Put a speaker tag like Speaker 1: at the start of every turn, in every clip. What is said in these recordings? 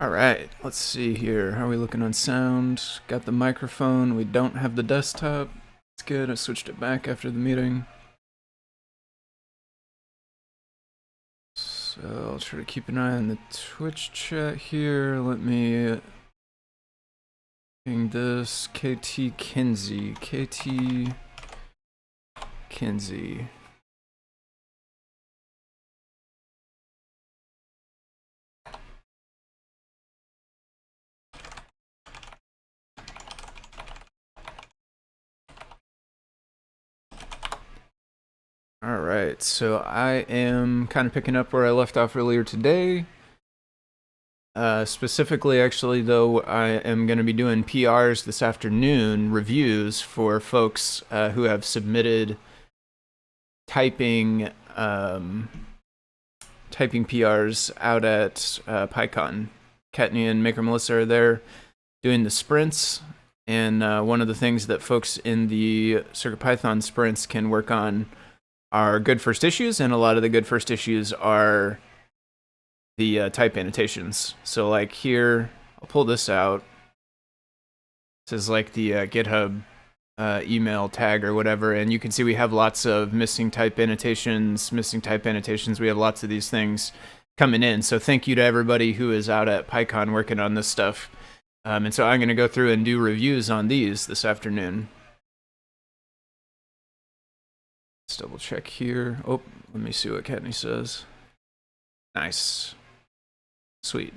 Speaker 1: Alright, let's see here. How are we looking on sound? Got the microphone. We don't have the desktop. It's good. I switched it back after the meeting. So I'll try to keep an eye on the Twitch chat here. Let me ping this. KT Kinsey. KT Kinsey. Alright, so I am kind of picking up where I left off earlier today. Specifically, actually, though, I am going to be doing PRs this afternoon, reviews for folks who have submitted typing PRs out at PyCon. Kattni and Maker Melissa are there doing the sprints, and one of the things that folks in the CircuitPython sprints can work on are good first issues, and a lot of the good first issues are the type annotations. So like here, I'll pull this out. This is like the GitHub email tag or whatever, and you can see we have lots of missing type annotations. We have lots of these things coming in. So thank you to everybody who is out at PyCon working on this stuff. And so I'm going to go through and do reviews on these this afternoon. Let's double check here. Oh, let me see what Kattni says. Nice. Sweet.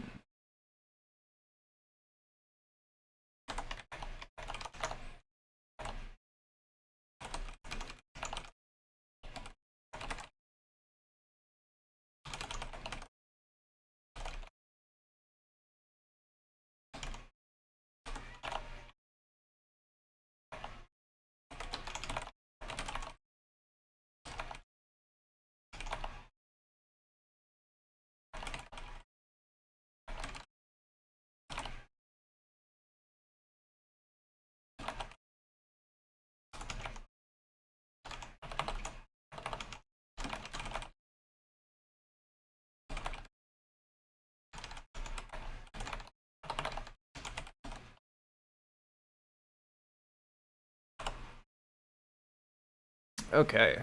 Speaker 1: Okay.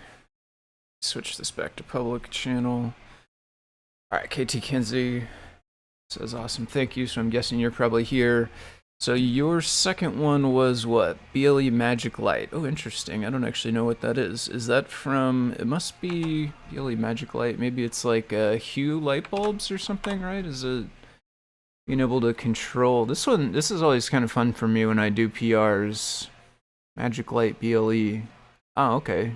Speaker 1: Switch this back to public channel. Alright, KT Kinsey says awesome, thank you. So I'm guessing you're probably here. So your second one was what? BLE Magic Light. Oh, interesting. I don't actually know what that is. Is that from, it must be BLE Magic Light. Maybe it's like Hue light bulbs or something, right? Is it being able to control? This is always kind of fun for me when I do PRs. Magic Light BLE. Oh, okay.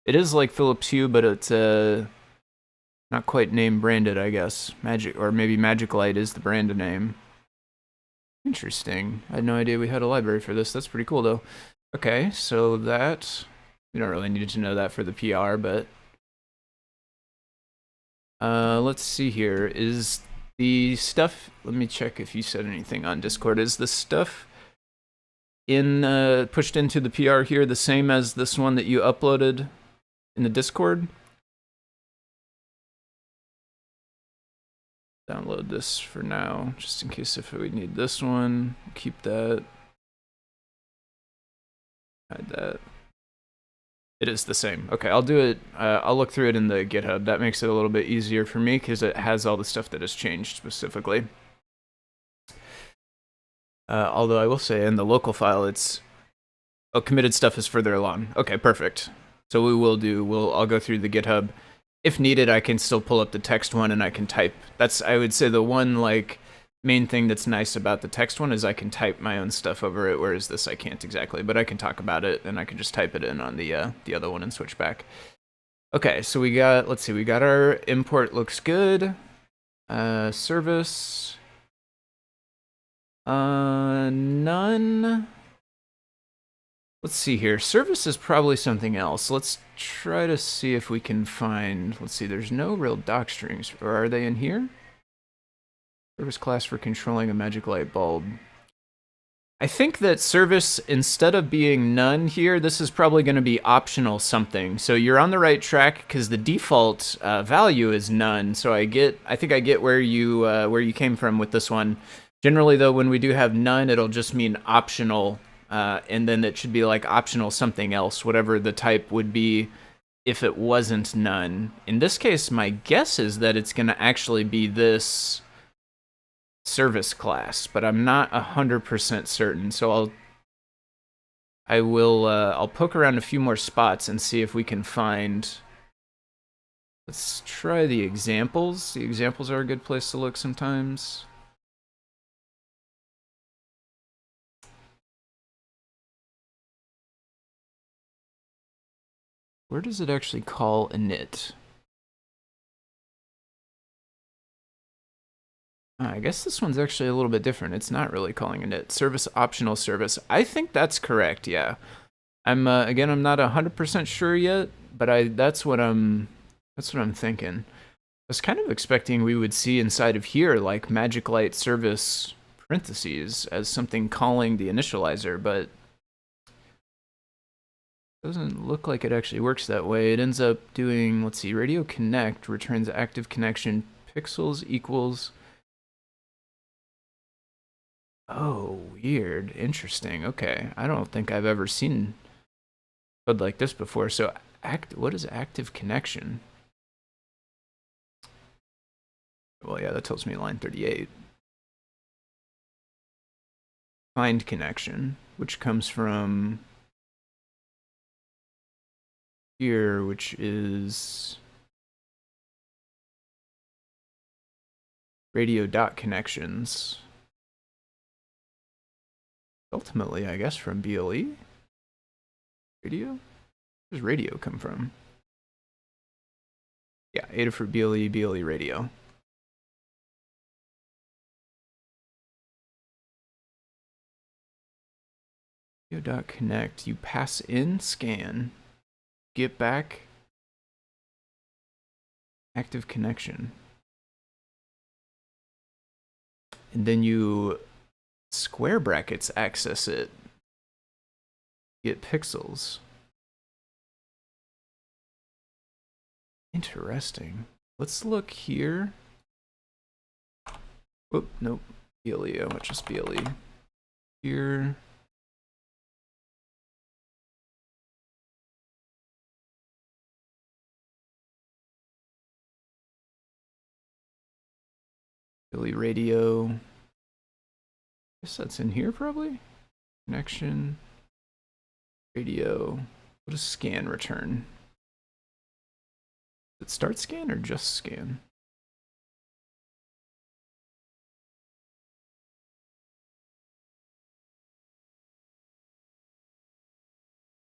Speaker 1: It is like Philips Hue, but it's not quite name branded, I guess. Magic, or maybe Magic Light is the brand name. Interesting. I had no idea we had a library for this. That's pretty cool, though. Okay, so that, we don't really need to know that for the PR, but let's see here. Is the stuff, let me check if you said anything on Discord. Is the stuff in pushed into the PR here the same as this one that you uploaded in the Discord? Download this for now, just in case if we need this one. Keep that. Hide that. It is the same. Okay, I'll do it. I'll look through it in the GitHub. That makes it a little bit easier for me because it has all the stuff that has changed specifically. Although I will say in the local file, it's committed stuff is further along. Okay, perfect. So I'll go through the GitHub. If needed, I can still pull up the text one and I can type. That's, I would say, the one like main thing that's nice about the text one is I can type my own stuff over it, whereas this I can't exactly, but I can talk about it and I can just type it in on the other one and switch back. Okay, so we got, let's see, we got our import looks good. Service. None. Let's see here. Service is probably something else. Let's try to see if we can find, let's see, there's no real doc strings, or are they in here? Service class for controlling a magic light bulb. I think that service, instead of being none here, this is probably going to be optional something. So you're on the right track because the default value is none. So I think I get where you came from with this one. Generally, though, when we do have none, it'll just mean optional, and then it should be like optional something else, whatever the type would be if it wasn't none. In this case, my guess is that it's going to actually be this service class, but I'm not 100% certain. So I'll poke around a few more spots and see if we can find. Let's try the examples. The examples are a good place to look sometimes. Where does it actually call init? I guess this one's actually a little bit different. It's not really calling init. Service optional service. I think that's correct, yeah. I'm again, I'm not 100% sure yet, but that's what I'm thinking. I was kind of expecting we would see inside of here like magic light service parentheses as something calling the initializer, but doesn't look like it actually works that way. It ends up doing, let's see, radio connect returns active connection pixels equals. Oh, weird. Interesting. Okay. I don't think I've ever seen code like this before. So what is active connection? Well, yeah, that tells me line 38. Find connection, which comes from here, which is radio dot connections. Ultimately, I guess from BLE? Radio? Where does radio come from? Yeah, Adafruit BLE, BLE radio. Radio.connect, you pass in scan, get back active connection. And then you square brackets access it, get pixels. Interesting. Let's look here. Whoop, nope. BLE, I want just BLE. Here. BLE radio. I guess that's in here probably. Connection. Radio. What does scan return? Does it start scan or just scan?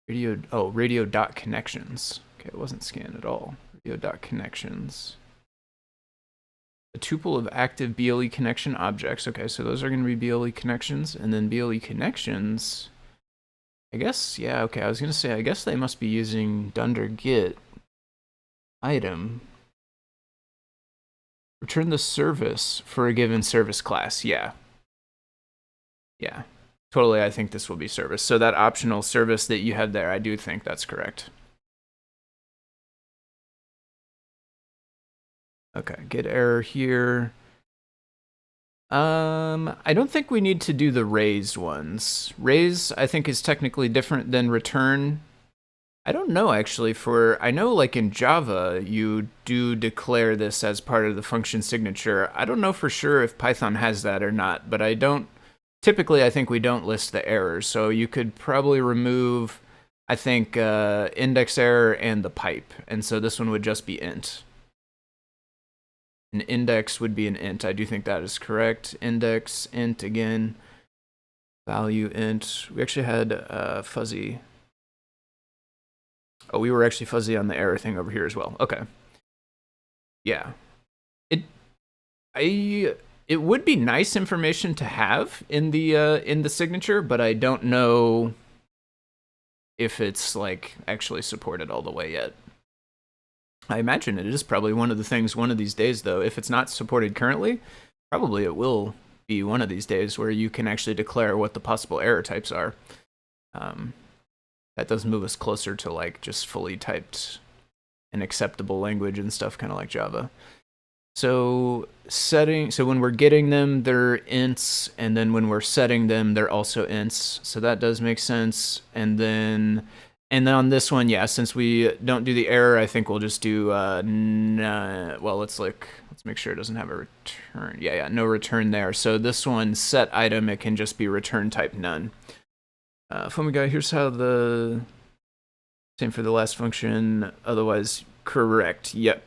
Speaker 1: Radio, oh, radio dot connections. Okay, it wasn't scan at all. Radio dot connections. A tuple of active BLE connection objects. Okay, so those are going to be BLE connections, and then BLE connections. I guess, yeah, okay, I was going to say, I guess they must be using dunder get item. Return the service for a given service class. Yeah. Yeah. Totally, I think this will be service. So that optional service that you had there, I do think that's correct. Okay, get error here. I don't think we need to do the raised ones. Raise, I think, is technically different than return. I don't know, actually. I know, like in Java, you do declare this as part of the function signature. I don't know for sure if Python has that or not, but I don't. Typically, I think we don't list the errors, so you could probably remove, I think, index error and the pipe, and so this one would just be int. An index would be an int. I do think that is correct. Index, int again, value int. We actually had fuzzy. Oh, we were actually fuzzy on the error thing over here as well. Okay. Yeah. It would be nice information to have in the signature, but I don't know if it's like actually supported all the way yet. I imagine it is probably one of the things one of these days, though. If it's not supported currently, probably it will be one of these days where you can actually declare what the possible error types are. That does move us closer to like just fully typed and acceptable language and stuff, kind of like Java. So when we're getting them, they're ints, and then when we're setting them, they're also ints. So that does make sense. And then on this one, yeah, since we don't do the error, I think we'll just do well, let's make sure it doesn't have a return. Yeah, no return there. So this one, set item, it can just be return type none. Funday guy, here's how the same for the last function. Otherwise, correct. Yep.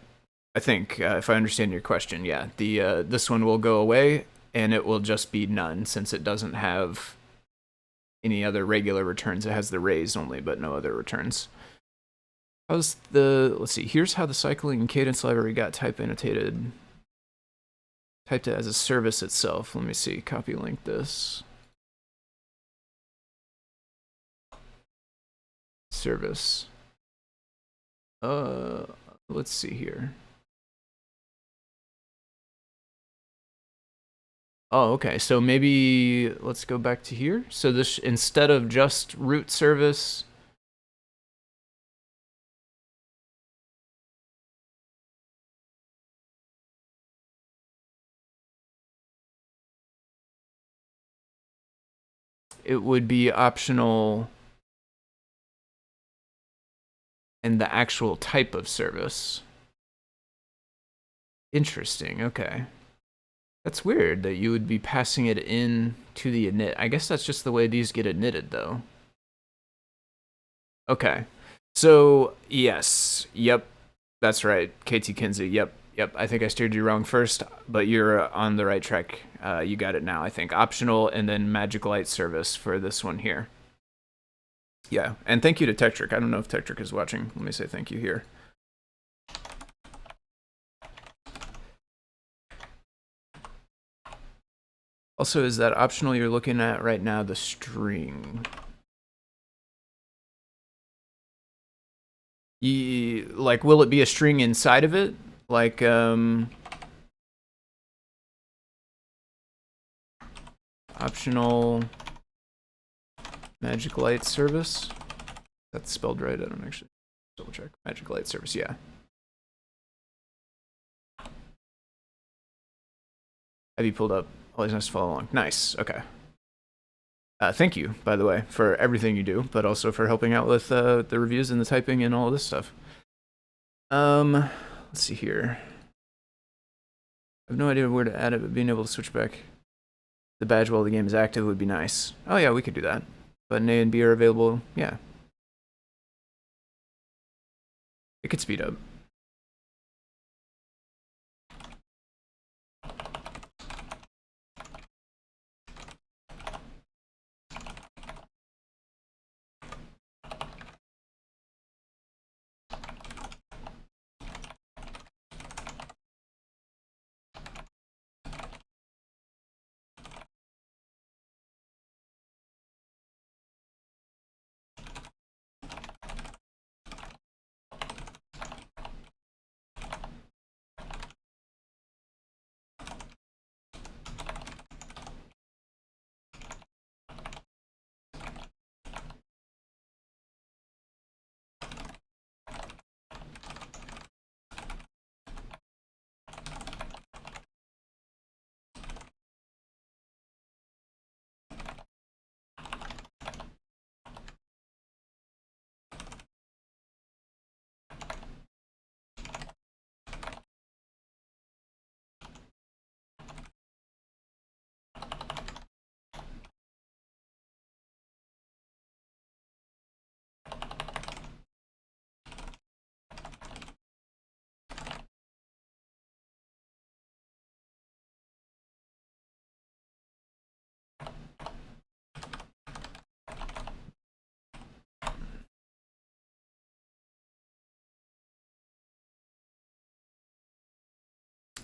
Speaker 1: I think if I understand your question, yeah, the this one will go away and it will just be none since it doesn't have any other regular returns. It has the raise only, but no other returns. Let's see, here's how the cycling and cadence library got type annotated. Typed it as a service itself. Let me see, copy link this. Service. Let's see here. Oh, okay. So maybe let's go back to here. So this, instead of just root service, it would be optional and the actual type of service. Interesting. Okay. That's weird that you would be passing it in to the init. I guess that's just the way these get initted, though. Okay. So, yes. Yep. That's right. KT Kinsey. Yep. I think I steered you wrong first, but you're on the right track. You got it now, I think. Optional and then Magic Light service for this one here. Yeah. And thank you to Tektrick. I don't know if Tektrick is watching. Let me say thank you here. Also, is that optional you're looking at right now the string? Like, will it be a string inside of it? Like, optional Magic Light service? That's spelled right, I don't actually double check. Magic Light service, yeah. Have you pulled up? Always nice to follow along. Nice, okay. Thank you, by the way, for everything you do, but also for helping out with the reviews and the typing and all of this stuff. Let's see here. I have no idea where to add it, but being able to switch back the badge while the game is active would be nice. Oh yeah, we could do that. Button A and B are available, yeah. It could speed up.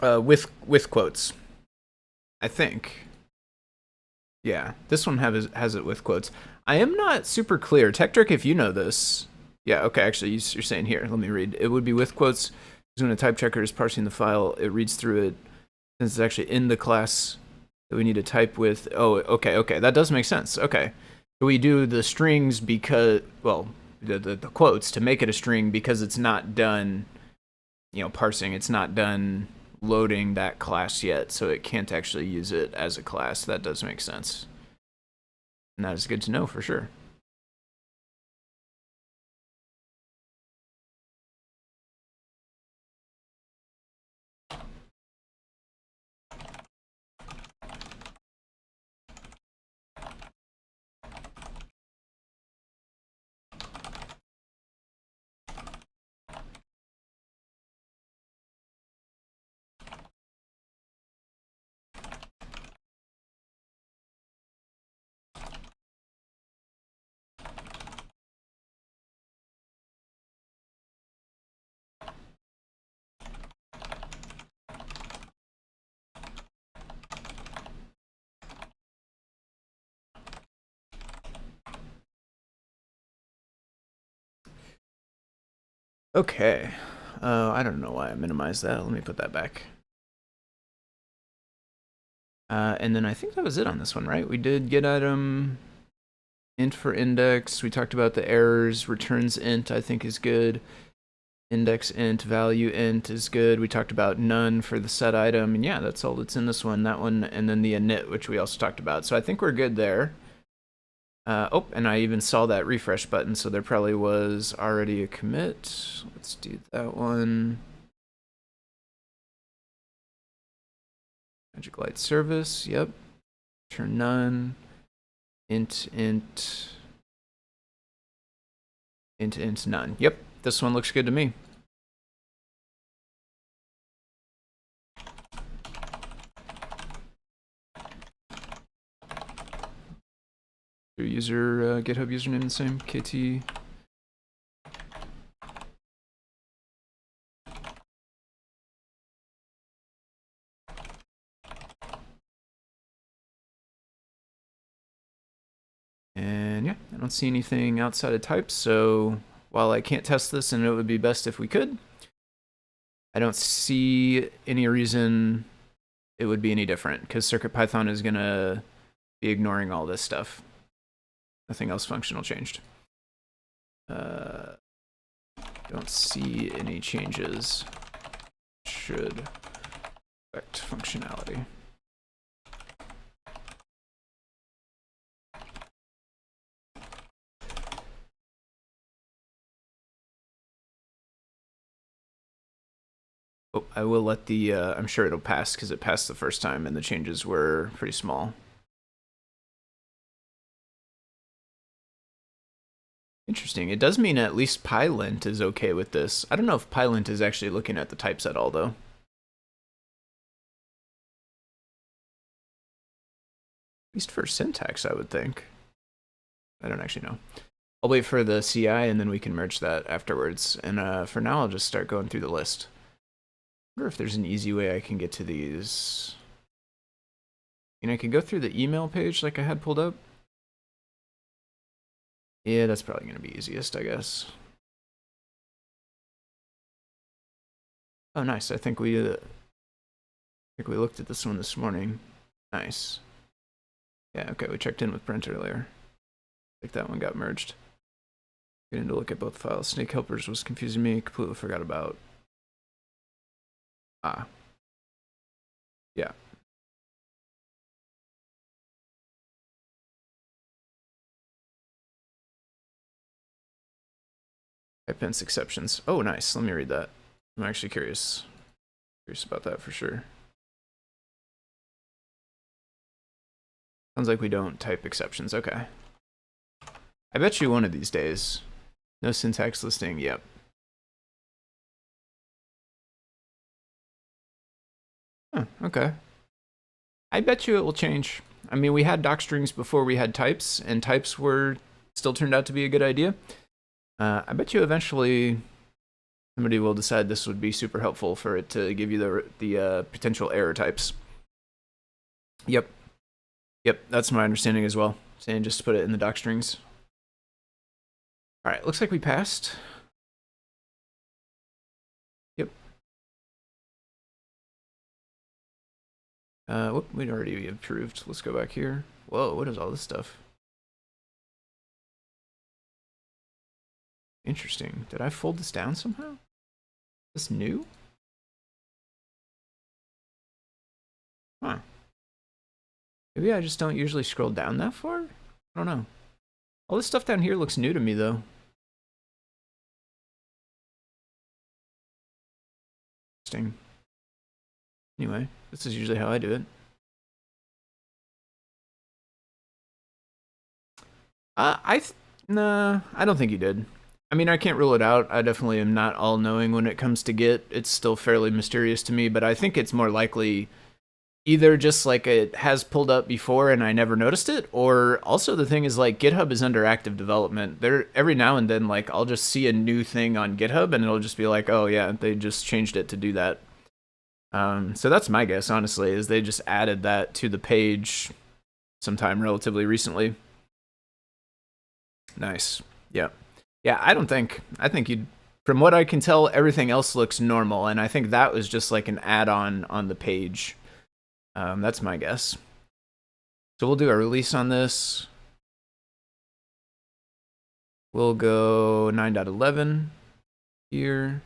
Speaker 1: With quotes, I think. Yeah, this one has it with quotes. I am not super clear. Tektrick, if you know this. Yeah, okay, actually, you're saying here. Let me read. It would be with quotes. When a type checker is parsing the file, it reads through it. Since it's actually in the class, that we need to type with. Oh, okay, that does make sense. Okay, so we do the strings because, well, the quotes to make it a string because it's not done, parsing. It's not done loading that class yet, so it can't actually use it as a class. That does make sense, and that is good to know for sure. Okay, I don't know why I minimized that. Let me put that back. And then I think that was it on this one, right? We did get item, int for index. We talked about the errors. Returns int, I think, is good. Index int, value int is good. We talked about none for the set item. And yeah, that's all that's in this one. That one, and then the init, which we also talked about. So I think we're good there. Oh, and I even saw that refresh button, so there probably was already a commit. Let's do that one. Magic Light service, yep. Turn none. Int, none. Yep, this one looks good to me. Your user, GitHub username the same, KT. And yeah, I don't see anything outside of types, so while I can't test this and it would be best if we could, I don't see any reason it would be any different, because CircuitPython is going to be ignoring all this stuff. Nothing else functional changed. Don't see any changes. Should affect functionality. Oh, I will let the, I'm sure it'll pass because it passed the first time and the changes were pretty small. Interesting. It does mean at least Pylint is okay with this. I don't know if Pylint is actually looking at the types at all, though. At least for syntax, I would think. I don't actually know. I'll wait for the CI and then we can merge that afterwards. And for now, I'll just start going through the list. I wonder if there's an easy way I can get to these. I can go through the email page like I had pulled up. Yeah, that's probably going to be easiest, I guess. Oh, nice. I think we looked at this one this morning. Nice. Yeah, okay, we checked in with Brent earlier. I think that one got merged. Getting to look at both files. Snake helpers was confusing me. Completely forgot about. Ah. Yeah. Type-ins exceptions. Oh, nice. Let me read that. I'm actually curious. Curious about that for sure. Sounds like we don't type exceptions. Okay. I bet you one of these days. No syntax listing. Yep. Huh, okay. I bet you it will change. I mean, we had doc strings before we had types, and types were still turned out to be a good idea. I bet you eventually somebody will decide this would be super helpful for it to give you the potential error types. Yep. Yep, that's my understanding as well. Saying just to put it in the doc strings. All right, looks like we passed. Yep. Whoop, we'd already approved. Let's go back here. Whoa, what is all this stuff? Interesting. Did I fold this down somehow? Is this new? Huh. Maybe I just don't usually scroll down that far? I don't know. All this stuff down here looks new to me, though. Interesting. Anyway, this is usually how I do it. Nah, I don't think you did. I mean, I can't rule it out. I definitely am not all-knowing when it comes to Git. It's still fairly mysterious to me, but I think it's more likely either just like it has pulled up before and I never noticed it, or also the thing is like GitHub is under active development. There every now and then, like I'll just see a new thing on GitHub and it'll just be like, oh yeah, they just changed it to do that. So that's my guess, honestly, is they just added that to the page sometime relatively recently. Nice. Yeah. Yeah, I think you'd, from what I can tell, everything else looks normal, and I think that was just like an add-on on the page. That's my guess. So we'll do a release on this. We'll go 9.11 here.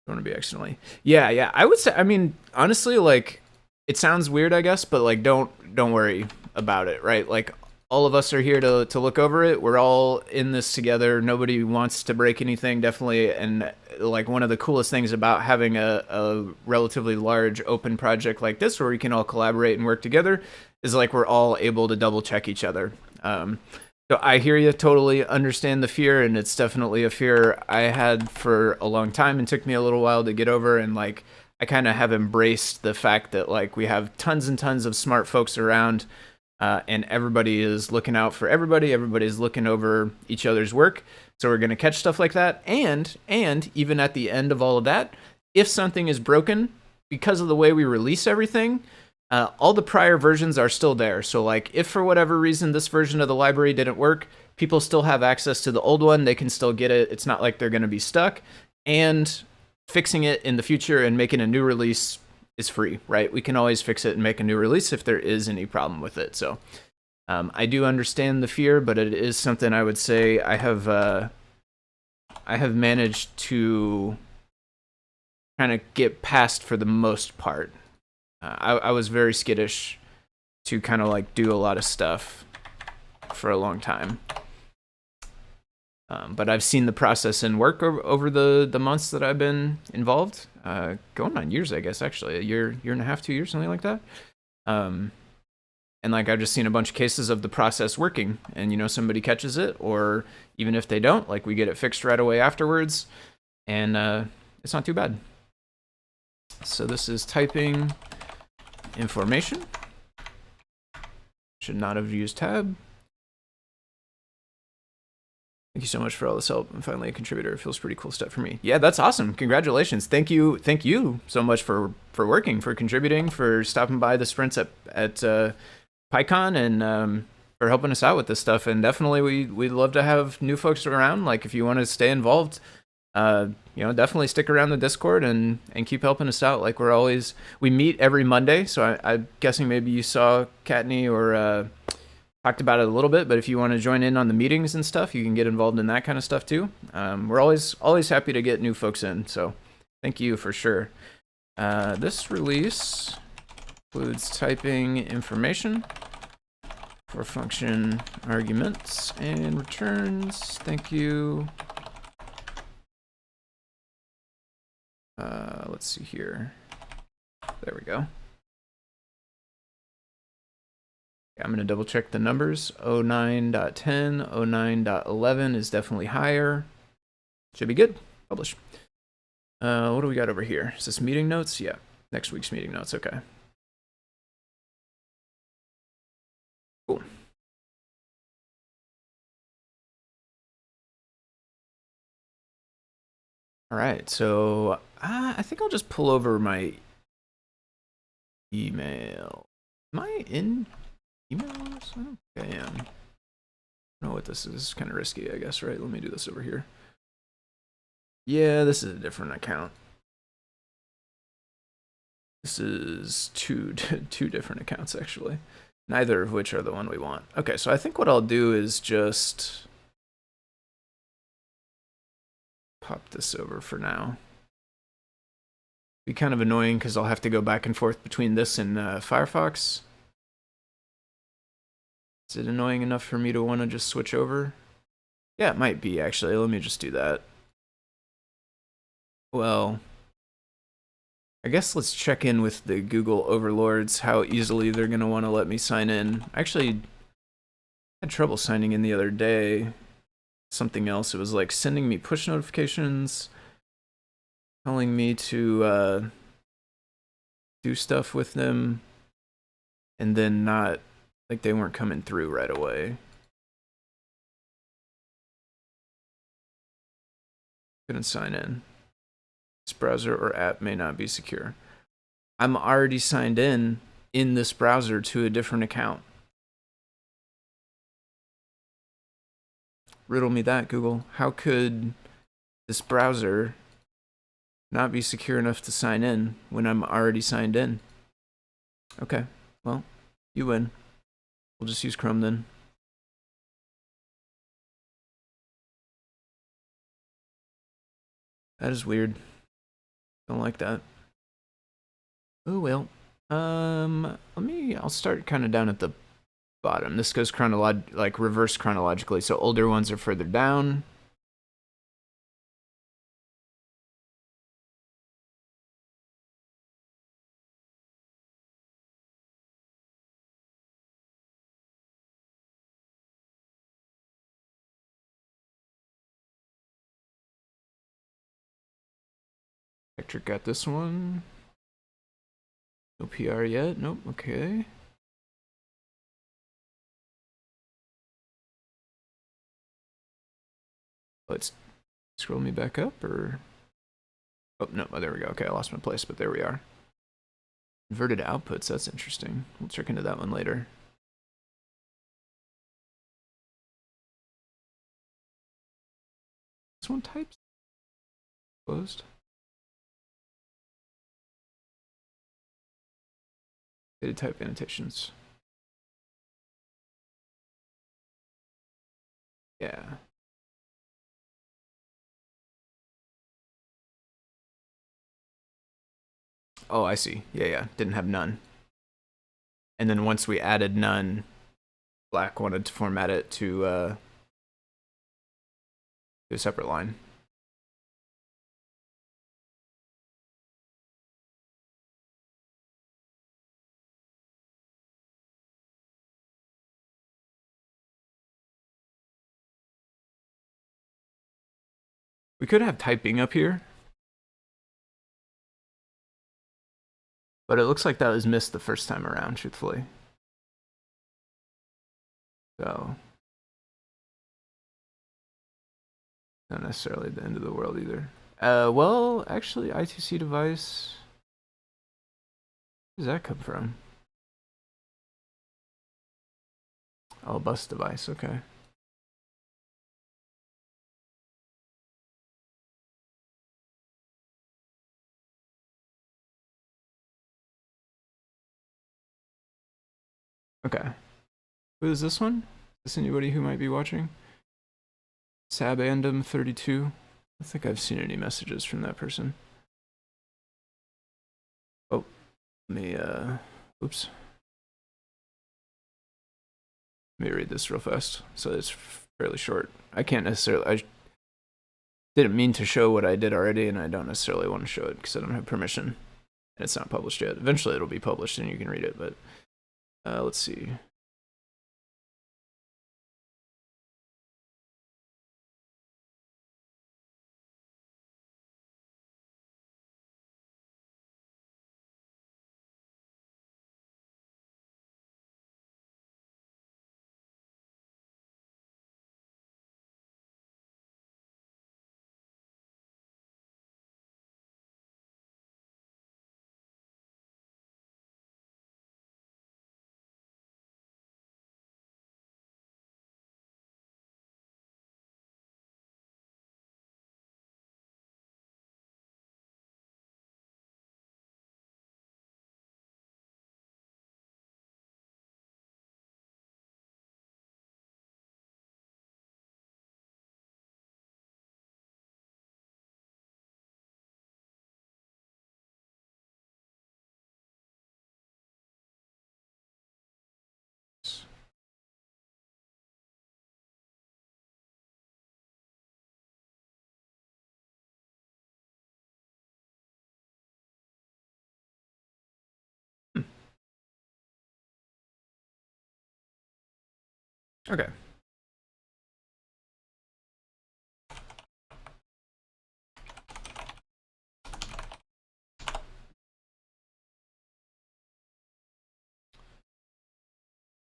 Speaker 1: Don't want to be accidentally. Yeah. I would say, I mean, honestly, like, it sounds weird, I guess, but like, don't worry about it, right? Like, all of us are here to look over it. We're all in this together. Nobody wants to break anything, definitely. And like one of the coolest things about having a relatively large open project like this, where we can all collaborate and work together, is like we're all able to double check each other. So I hear you, totally understand the fear, and it's definitely a fear I had for a long time and took me a little while to get over. And like, I kind of have embraced the fact that like we have tons and tons of smart folks around, and everybody is looking out for everybody. Everybody's looking over each other's work. So we're going to catch stuff like that. And even at the end of all of that, if something is broken, because of the way we release everything, all the prior versions are still there. So like if for whatever reason this version of the library didn't work, people still have access to the old one. They can still get it. It's not like they're going to be stuck. And fixing it in the future and making a new release is free, right? We can always fix it and make a new release if there is any problem with it. So I do understand the fear, but it is something I would say I have managed to kind of get past for the most part. I was very skittish to kind of like do a lot of stuff for a long time. But I've seen the process and work over the months that I've been involved, going on years, I guess, actually, a year and a half, 2 years, something like that. And like I've just seen a bunch of cases of the process working, and you know, somebody catches it, or even if they don't, like we get it fixed right away afterwards, and it's not too bad. So this is typing information. Should not have used tab. Thank you so much for all this help. I'm finally a contributor. It feels pretty cool stuff for me. Yeah, that's awesome. Congratulations. Thank you so much for working, for contributing, for stopping by the sprints at PyCon, and for helping us out with this stuff. And definitely we'd love to have new folks around. Like if you want to stay involved, you know, definitely stick around the Discord and keep helping us out. Like we meet every Monday. So I'm guessing maybe you saw Katney or talked about it a little bit, but if you want to join in on the meetings and stuff, you can get involved in that kind of stuff too. We're always happy to get new folks in, so thank you for sure. This release includes typing information for function arguments and returns. Thank you. Let's see here. There we go. I'm going to double check the numbers. 09.10, 09.11 is definitely higher. Should be good. Publish. What do we got over here? Is this meeting notes? Yeah, next week's meeting notes. Okay. Cool. All right, so I think I'll just pull over my email. Am I in emails? I don't think I am. I don't know what this is. This is kind of risky, I guess, right? Let me do this over here. Yeah, this is a different account. This is two different accounts, actually. Neither of which are the one we want. Okay, so I think what I'll do is just pop this over for now. Be kind of annoying because I'll have to go back and forth between this and Firefox. Is it annoying enough for me to want to just switch over? Yeah, it might be, actually. Let me just do that. Well, I guess let's check in with the Google overlords, how easily they're going to want to let me sign in. Actually, I had trouble signing in the other day. Something else. It was like sending me push notifications, telling me to do stuff with them, and then not, like they weren't coming through right away. Couldn't sign in. This browser or app may not be secure. I'm already signed in this browser to a different account. Riddle me that, Google. How could this browser not be secure enough to sign in when I'm already signed in? Okay, well, you win. We'll just use Chrome then. That is weird. Don't like that. Oh well. I'll start kind of down at the bottom. This goes like reverse chronologically, so older ones are further down. Electric got this one. No PR yet. Nope. Okay. Let's scroll me back up, or oh no, there we go. Okay, I lost my place, but there we are. Inverted outputs. That's interesting. We'll check into that one later. This one types closed. Data type annotations. Yeah. Oh, I see. Yeah. Didn't have none. And then once we added none, Black wanted to format it to a separate line. We could have typing up here, but it looks like that was missed the first time around, truthfully. So, not necessarily the end of the world either. Well, actually, I2C device. Where does that come from? Oh, bus device, okay. Okay. Who is this one? Is this anybody who might be watching? Sabandom32. I think I've seen any messages from that person. Oh, let me, oops. Let me read this real fast. So it's fairly short. I can't necessarily, I didn't mean to show what I did already, and I don't necessarily want to show it because I don't have permission. And it's not published yet. Eventually it'll be published and you can read it, but let's see. Okay.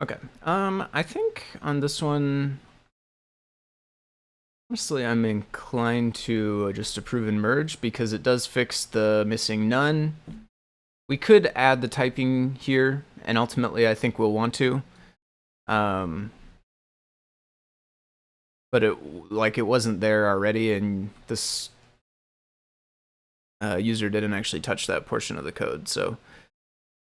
Speaker 1: Okay. I think on this one, honestly, I'm inclined to just approve and merge because it does fix the missing none. We could add the typing here, and ultimately I think we'll want to. But it wasn't there already, and this user didn't actually touch that portion of the code, so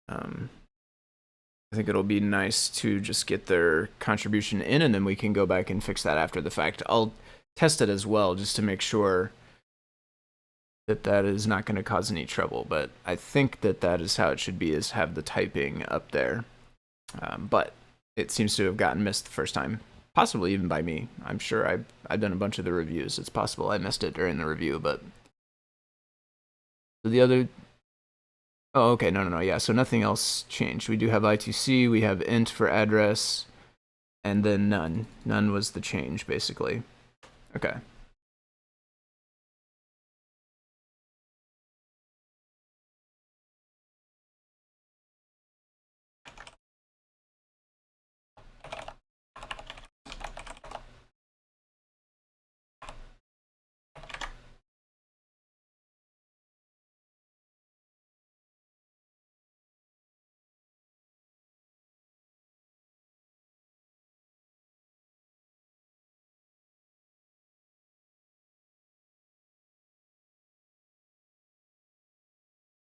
Speaker 1: I think it'll be nice to just get their contribution in, and then we can go back and fix that after the fact. I'll test it as well just to make sure that that is not going to cause any trouble, but I think that that is how it should be, is have the typing up there. But it seems to have gotten missed the first time, possibly even by me. I'm sure I've done a bunch of the reviews. It's possible I missed it during the review, but the other... Oh, okay, no, yeah, so nothing else changed. We do have I2C, we have int for address, and then none. None was the change, basically. Okay.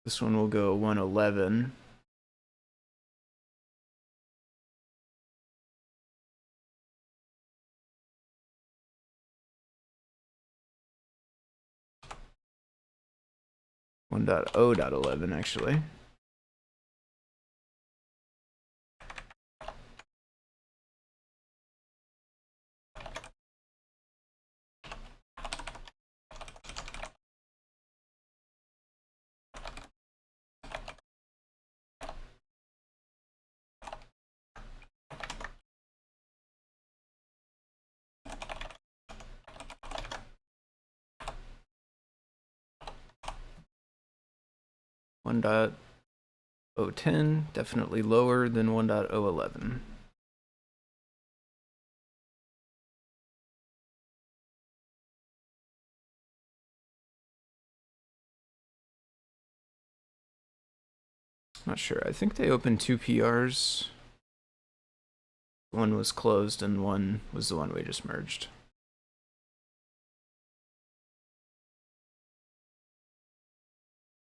Speaker 1: This one will go 111. .0.11 actually. One dot 0.10, definitely lower than 1.011. Not sure. I think they opened 2 PRs. One was closed and one was the one we just merged.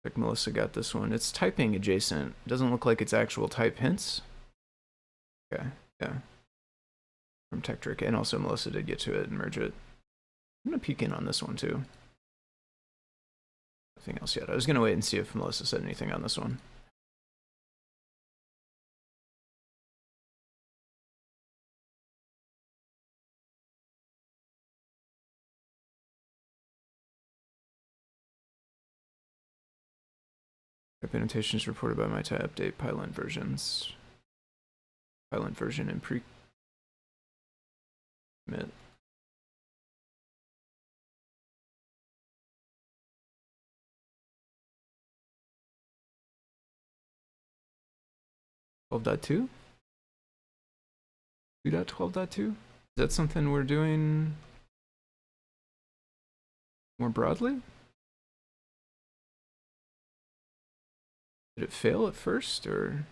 Speaker 1: Like Melissa got this one. It's typing adjacent. It doesn't look like it's actual type hints. Okay, yeah. From Tektrick, and also Melissa did get to it and merge it. I'm gonna peek in on this one too. Nothing else yet. I was gonna wait and see if Melissa said anything on this one. Type annotations reported by my type update Pylon versions. Pylon version and pre commit. .12.2? 2.12.2? Is that something we're doing more broadly? Did it fail at first, or?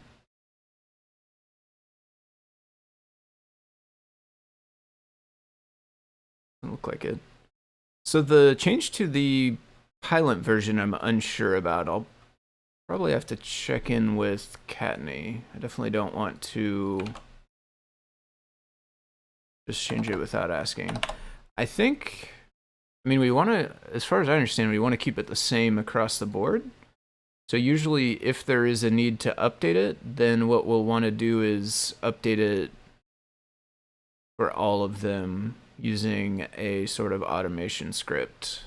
Speaker 1: Doesn't look like it. So the change to the Pylon version I'm unsure about. I'll probably have to check in with Kattni. I definitely don't want to just change it without asking. I think, I mean, we want to, as far as I understand, we want to keep it the same across the board. So usually if there is a need to update it, then what we'll want to do is update it for all of them using a sort of automation script.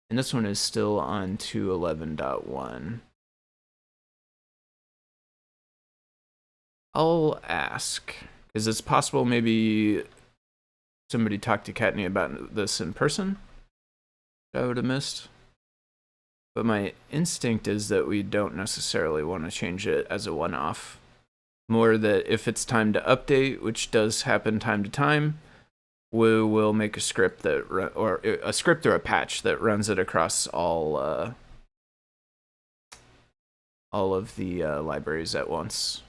Speaker 1: And this one is still on 2.11.1. I'll ask, because it's possible maybe somebody talked to Kattni about this in person. I would have missed. But my instinct is that we don't necessarily want to change it as a one-off. More that if it's time to update, which does happen time to time, we will make a script that, or a patch that runs it across all of the libraries at once.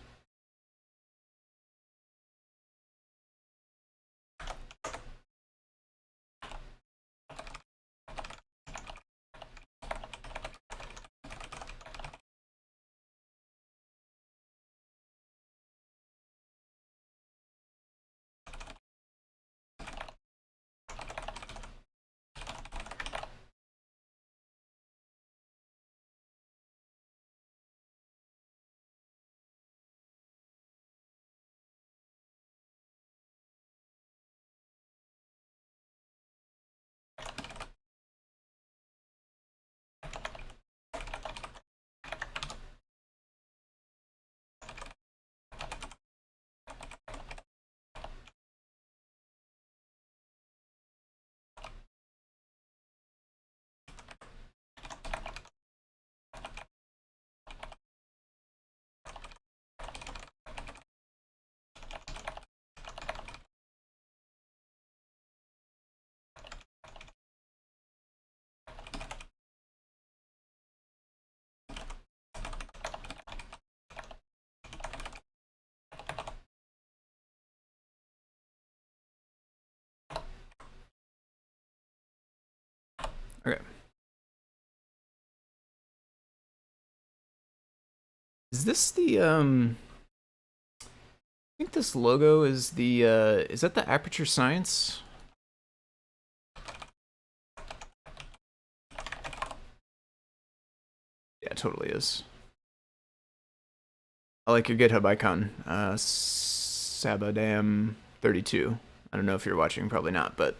Speaker 1: Okay. Is this the I think this logo is the is that the Aperture Science? Yeah, it totally is. I like your GitHub icon, Sabadam32. I don't know if you're watching, probably not, but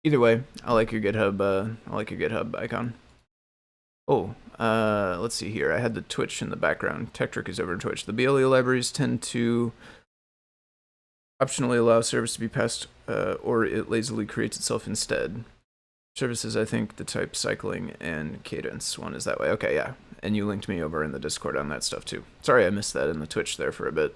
Speaker 1: either way, I like your GitHub icon. Oh, let's see here. I had the Twitch in the background. Tektrick is over in Twitch. The BLE libraries tend to optionally allow service to be passed, or it lazily creates itself instead. Services, I think, the type cycling and cadence one is that way. Okay, yeah. And you linked me over in the Discord on that stuff too. Sorry I missed that in the Twitch there for a bit.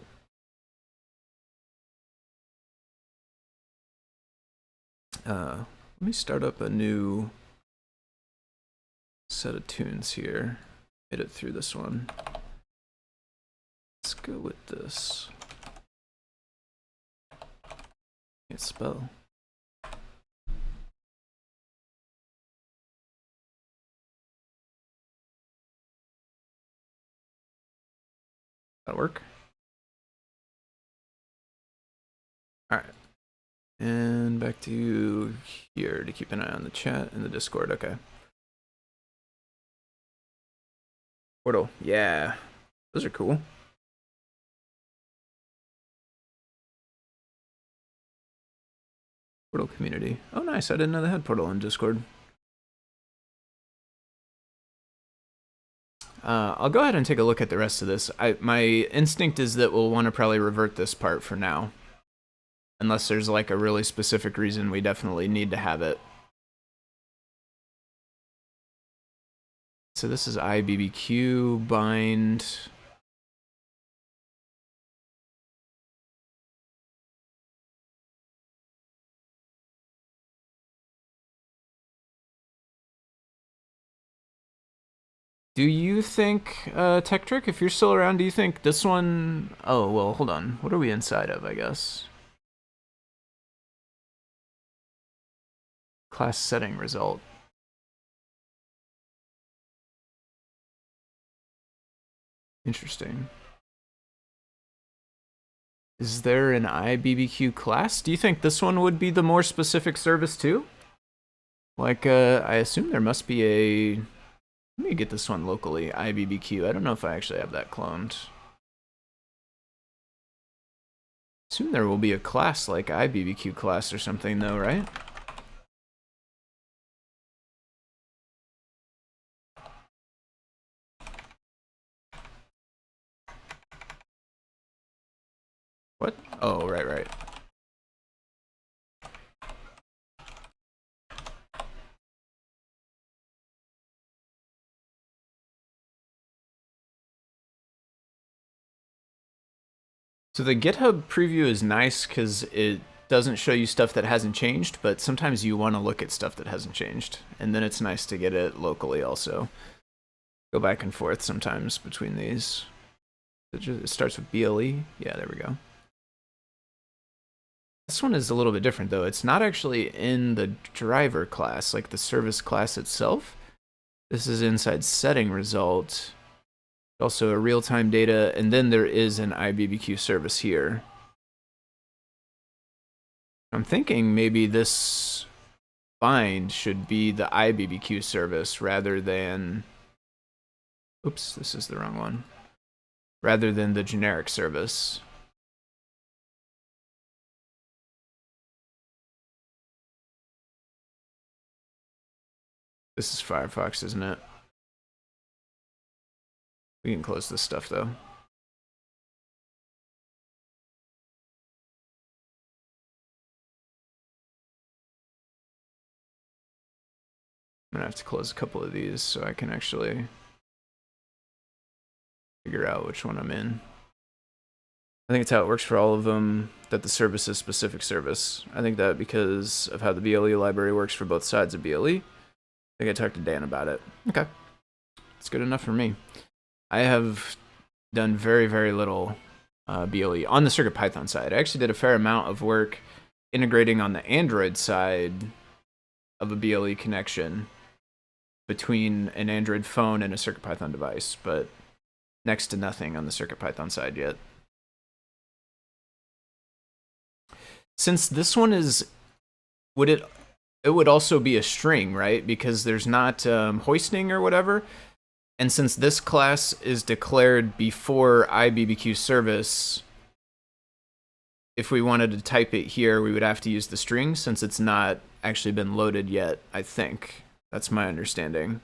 Speaker 1: Let me start up a new set of tunes here. Hit it through this one. Let's go with this. Can't spell. That'll work. All right. And back to here to keep an eye on the chat and the Discord. Okay. Portal. Yeah. Those are cool. Portal community. Oh, nice. I didn't know they had Portal in Discord. I'll go ahead and take a look at the rest of this. My instinct is that we'll want to probably revert this part for now. Unless there's like a really specific reason we definitely need to have it. So this is IBBQ bind. Do you think, Tektrick, if you're still around, do you think this one... Oh, well, hold on. What are we inside of, I guess? Class setting result. Interesting. Is there an IBBQ class? Do you think this one would be the more specific service too? Like, I assume there must be a... Let me get this one locally, IBBQ. I don't know if I actually have that cloned. Assume there will be a class like IBBQ class or something though, right? What? Oh, right. So the GitHub preview is nice because it doesn't show you stuff that hasn't changed, but sometimes you want to look at stuff that hasn't changed. And then it's nice to get it locally also. Go back and forth sometimes between these. It starts with BLE. Yeah, there we go. This one is a little bit different though. It's not actually in the driver class, like the service class itself. This is inside setting result. Also a real-time data, and then there is an IBBQ service here. I'm thinking maybe this bind should be the IBBQ service rather than, oops, this is the wrong one, rather than the generic service. This is Firefox, isn't it? We can close this stuff though. I'm gonna have to close a couple of these so I can actually figure out which one I'm in. I think it's how it works for all of them, that the service is specific service. I think that because of how the BLE library works for both sides of BLE. I think I talked to Dan about it. Okay. It's good enough for me. I have done very, very little BLE on the CircuitPython side. I actually did a fair amount of work integrating on the Android side of a BLE connection between an Android phone and a CircuitPython device, but next to nothing on the CircuitPython side yet. Since this one is, it would also be a string, right? Because there's not hoisting or whatever. And since this class is declared before IBBQ service, if we wanted to type it here, we would have to use the string since it's not actually been loaded yet, I think. That's my understanding.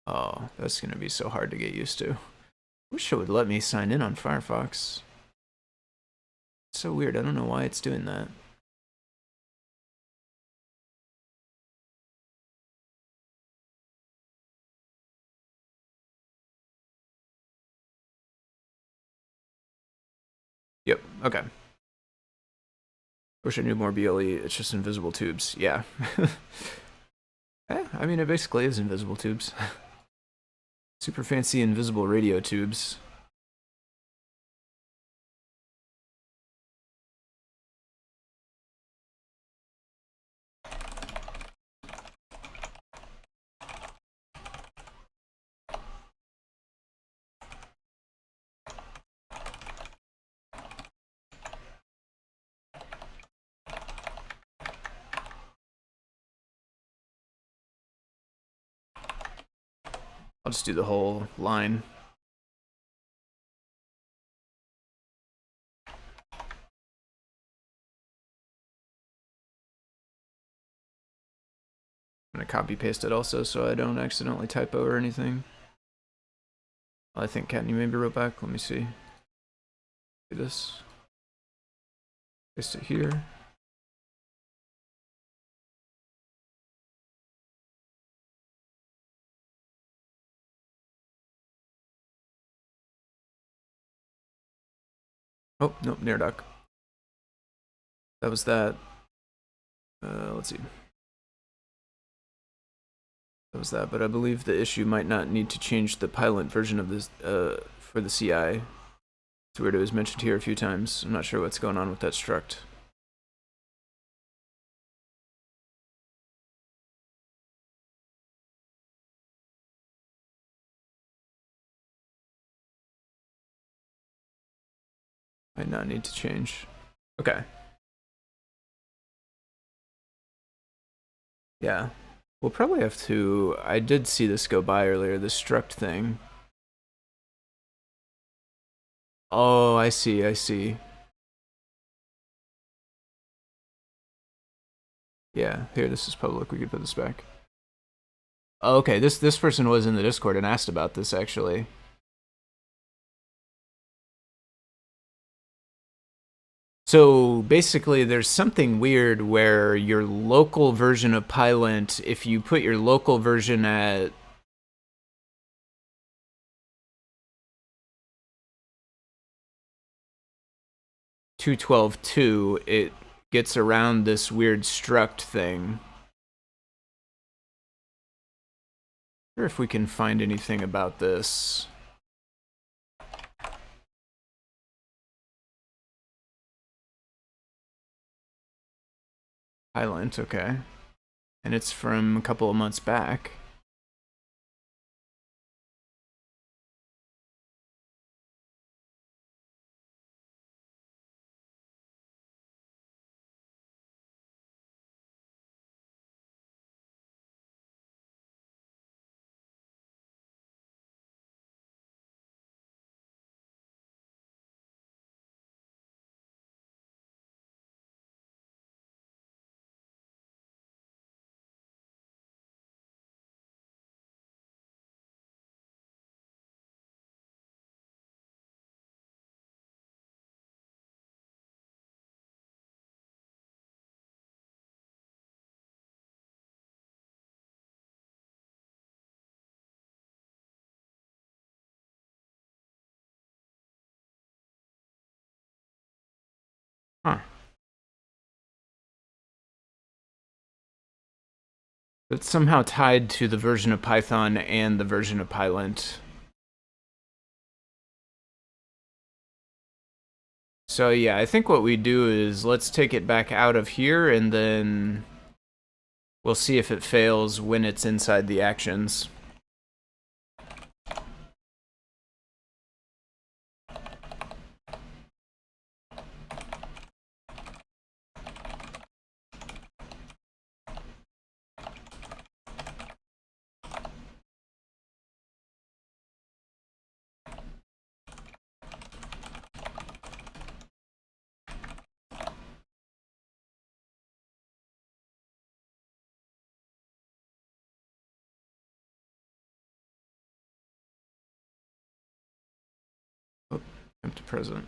Speaker 1: Oh, that's going to be so hard to get used to. Wish it would let me sign in on Firefox. It's so weird. I don't know why it's doing that. Yep, okay. Wish I knew more BLE. It's just invisible tubes. Yeah. I mean, it basically is invisible tubes. Super fancy invisible radio tubes. I'll just do the whole line. I'm gonna copy paste it also so I don't accidentally typo or anything. I think Cat, you maybe wrote back. Let me see. Do this. Paste it here. Oh, nope, near duck. That was that. Let's see. That was that, but I believe the issue might not need to change the pilot version of this for the CI. It's weird, it was mentioned here a few times. I'm not sure what's going on with that struct. Might not need to change. Okay. Yeah. We'll probably have to... I did see this go by earlier, the struct thing. Oh, I see. Yeah, here, this is public. We could put this back. Oh, okay, this person was in the Discord and asked about this, actually. So basically, there's something weird where your local version of Pylint, if you put your local version at 212.2, it gets around this weird struct thing. I wonder if we can find anything about this. Pylint, okay. And it's from a couple of months back. Huh. It's somehow tied to the version of Python and the version of Pylint. So yeah, I think what we do is let's take it back out of here and then we'll see if it fails when it's inside the actions. Oh, empty present.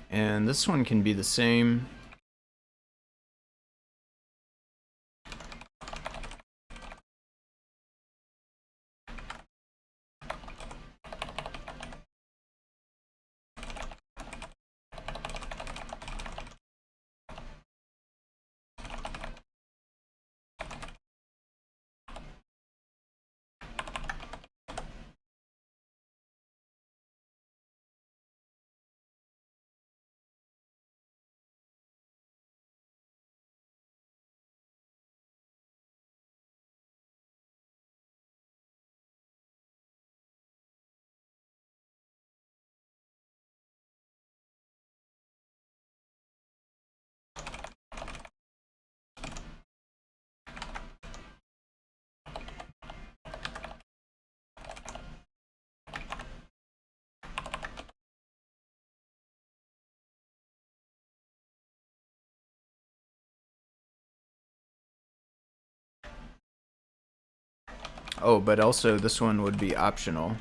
Speaker 1: And this one can be the same. Oh, but also this one would be optional.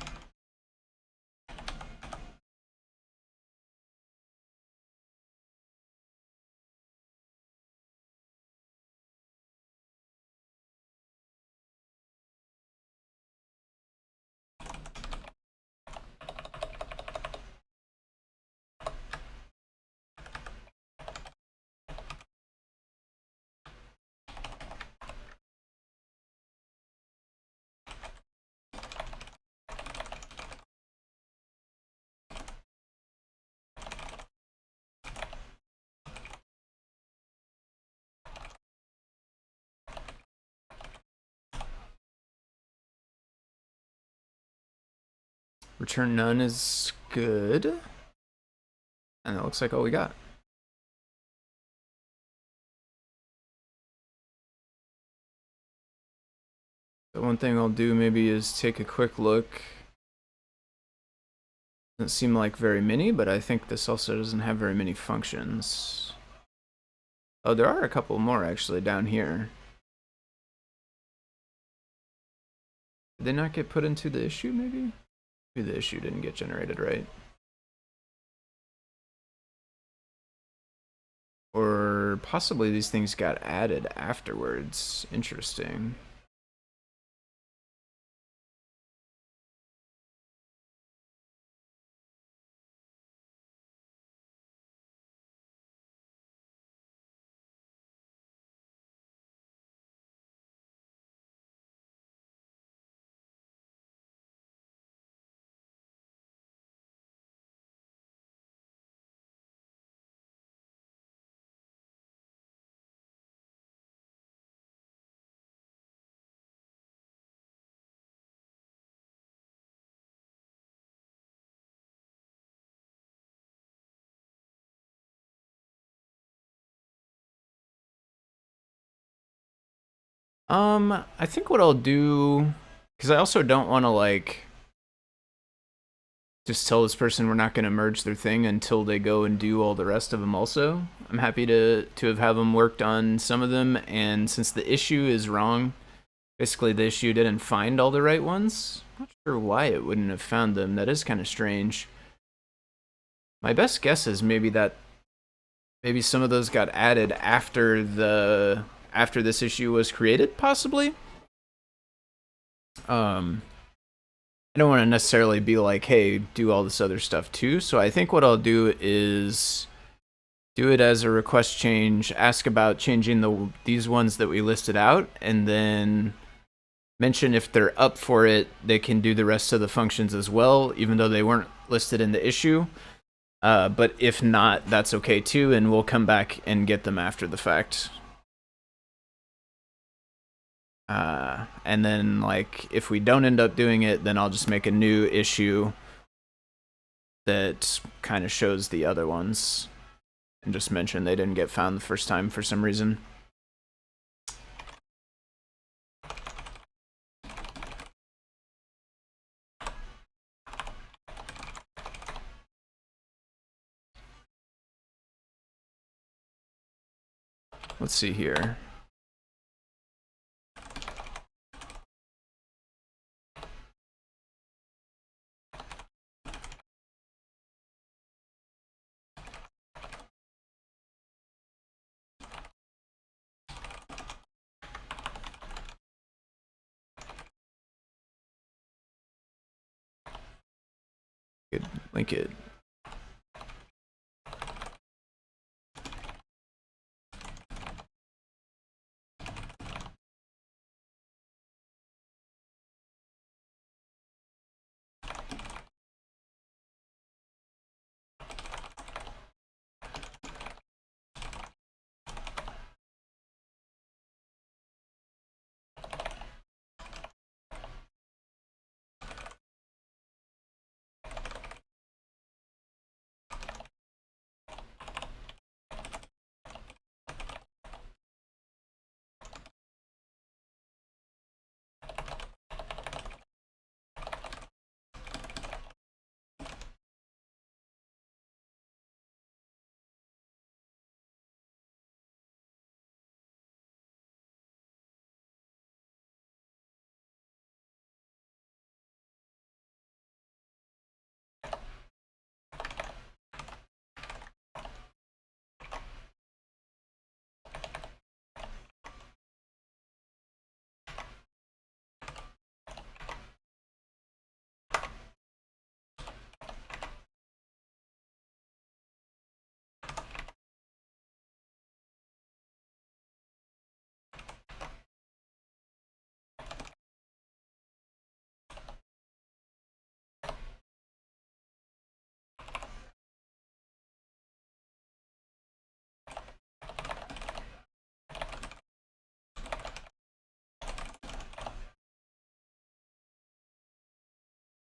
Speaker 1: Return none is good. And that looks like all we got. The one thing I'll do maybe is take a quick look. Doesn't seem like very many, but I think this also doesn't have very many functions. Oh, there are a couple more actually down here. Did they not get put into the issue, maybe? Maybe the issue didn't get generated, right? Or possibly these things got added afterwards. Interesting. I think what I'll do, because I also don't want to like just tell this person we're not going to merge their thing until they go and do all the rest of them also. I'm happy to have them worked on some of them, and since the issue is wrong, basically the issue didn't find all the right ones. I'm not sure why it wouldn't have found them. That is kind of strange. My best guess is maybe some of those got added after this issue was created, possibly. I don't want to necessarily be like, hey, do all this other stuff too. So I think what I'll do is do it as a request change, ask about changing these ones that we listed out, and then mention if they're up for it, they can do the rest of the functions as well, even though they weren't listed in the issue. But if not, that's okay too, and we'll come back and get them after the fact. And then, like, if we don't end up doing it, then I'll just make a new issue that kind of shows the other ones and just mention they didn't get found the first time for some reason. Let's see here. could link it.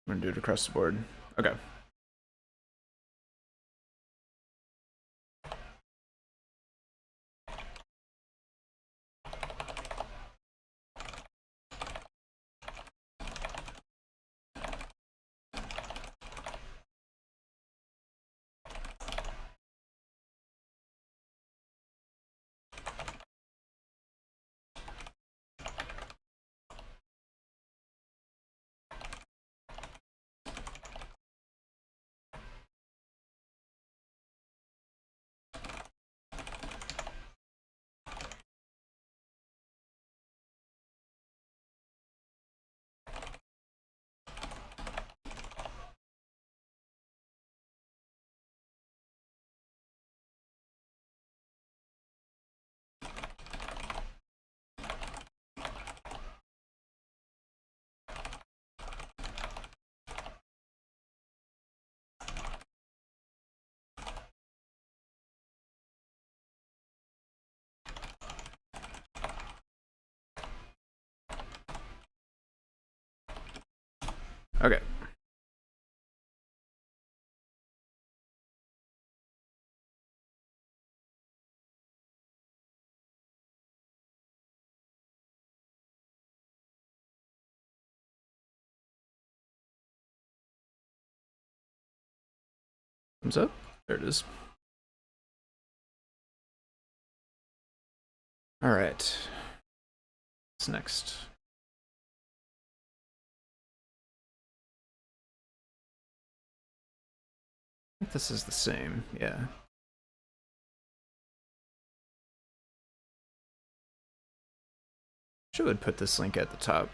Speaker 1: I'm gonna do it across the board. Okay. Okay. Thumbs up. There it is. All right. What's next? I think this is the same. Yeah. Should put this link at the top.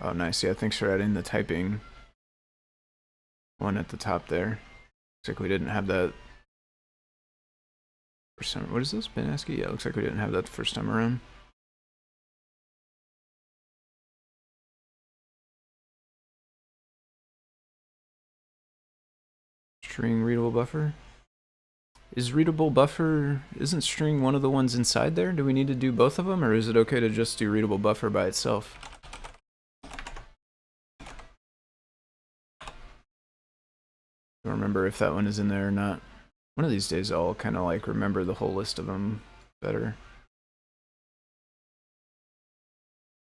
Speaker 1: Oh, nice. Yeah, thanks for adding the typing one at the top there. Looks like we didn't have that first time. What is this? Bin ASCII? Yeah, looks like we didn't have that the first time around. String readable buffer. Is readable buffer, isn't string one of the ones inside there? Do we need to do both of them, or is it okay to just do readable buffer by itself? I don't remember if that one is in there or not. One of these days I'll kind of like remember the whole list of them better.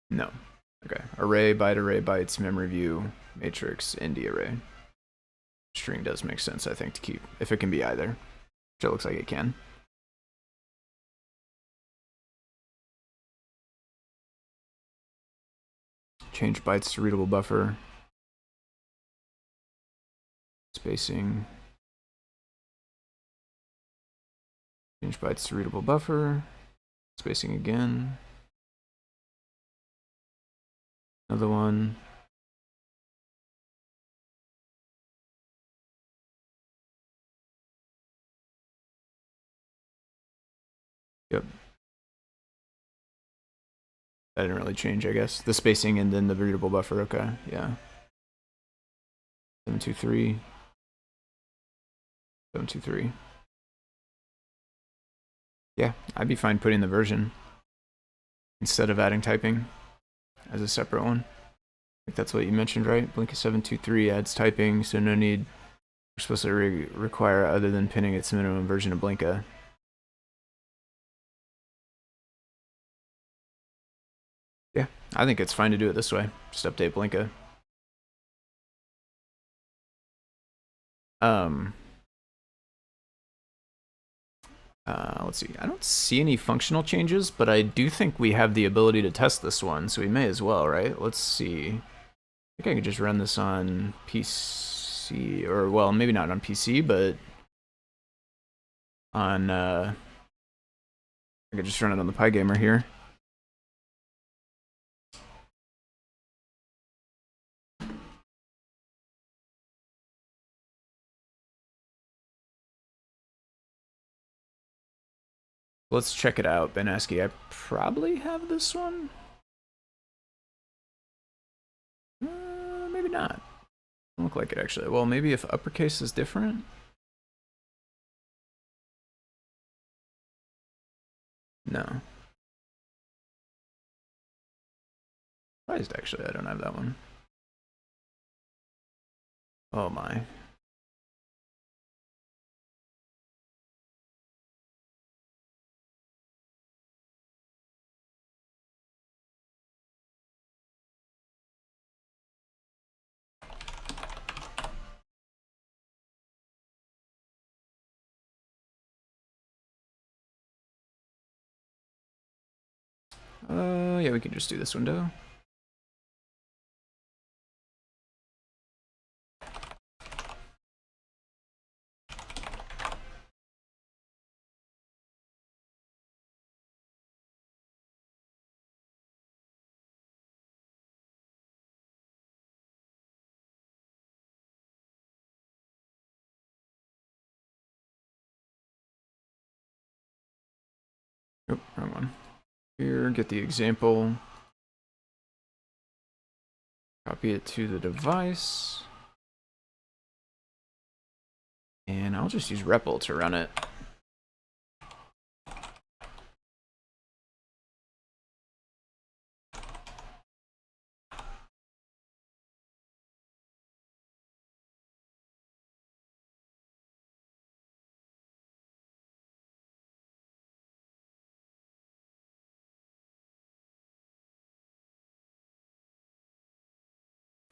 Speaker 1: No. Okay. Array, bytes, memory view, matrix, ND array. String does make sense, I think, to keep, if it can be either, which it looks like it can. Change bytes to readable buffer. Spacing. Change bytes to readable buffer. Spacing again. Another one. Yep. That didn't really change, I guess. The spacing and then the readable buffer, okay, yeah. 723. 723. Yeah, I'd be fine putting the version instead of adding typing as a separate one. I think that's what you mentioned, right? Blinka 723 adds typing, so no need explicitly require other than pinning its minimum version of Blinka. Yeah, I think it's fine to do it this way. Just update Blinka. Let's see. I don't see any functional changes, but I do think we have the ability to test this one, so we may as well, right? Let's see. I think I could just run this on PC, or well, maybe not on PC, but on I could just run it on the PyGamer here. Let's check it out, Benaski. I probably have this one. Maybe not. Doesn't look like it actually. Well, maybe if uppercase is different. No. Surprised actually I don't have that one. Oh my. Yeah, we can just do this window. Oh, wrong one. Here, get the example. Copy it to the device. And I'll just use REPL to run it.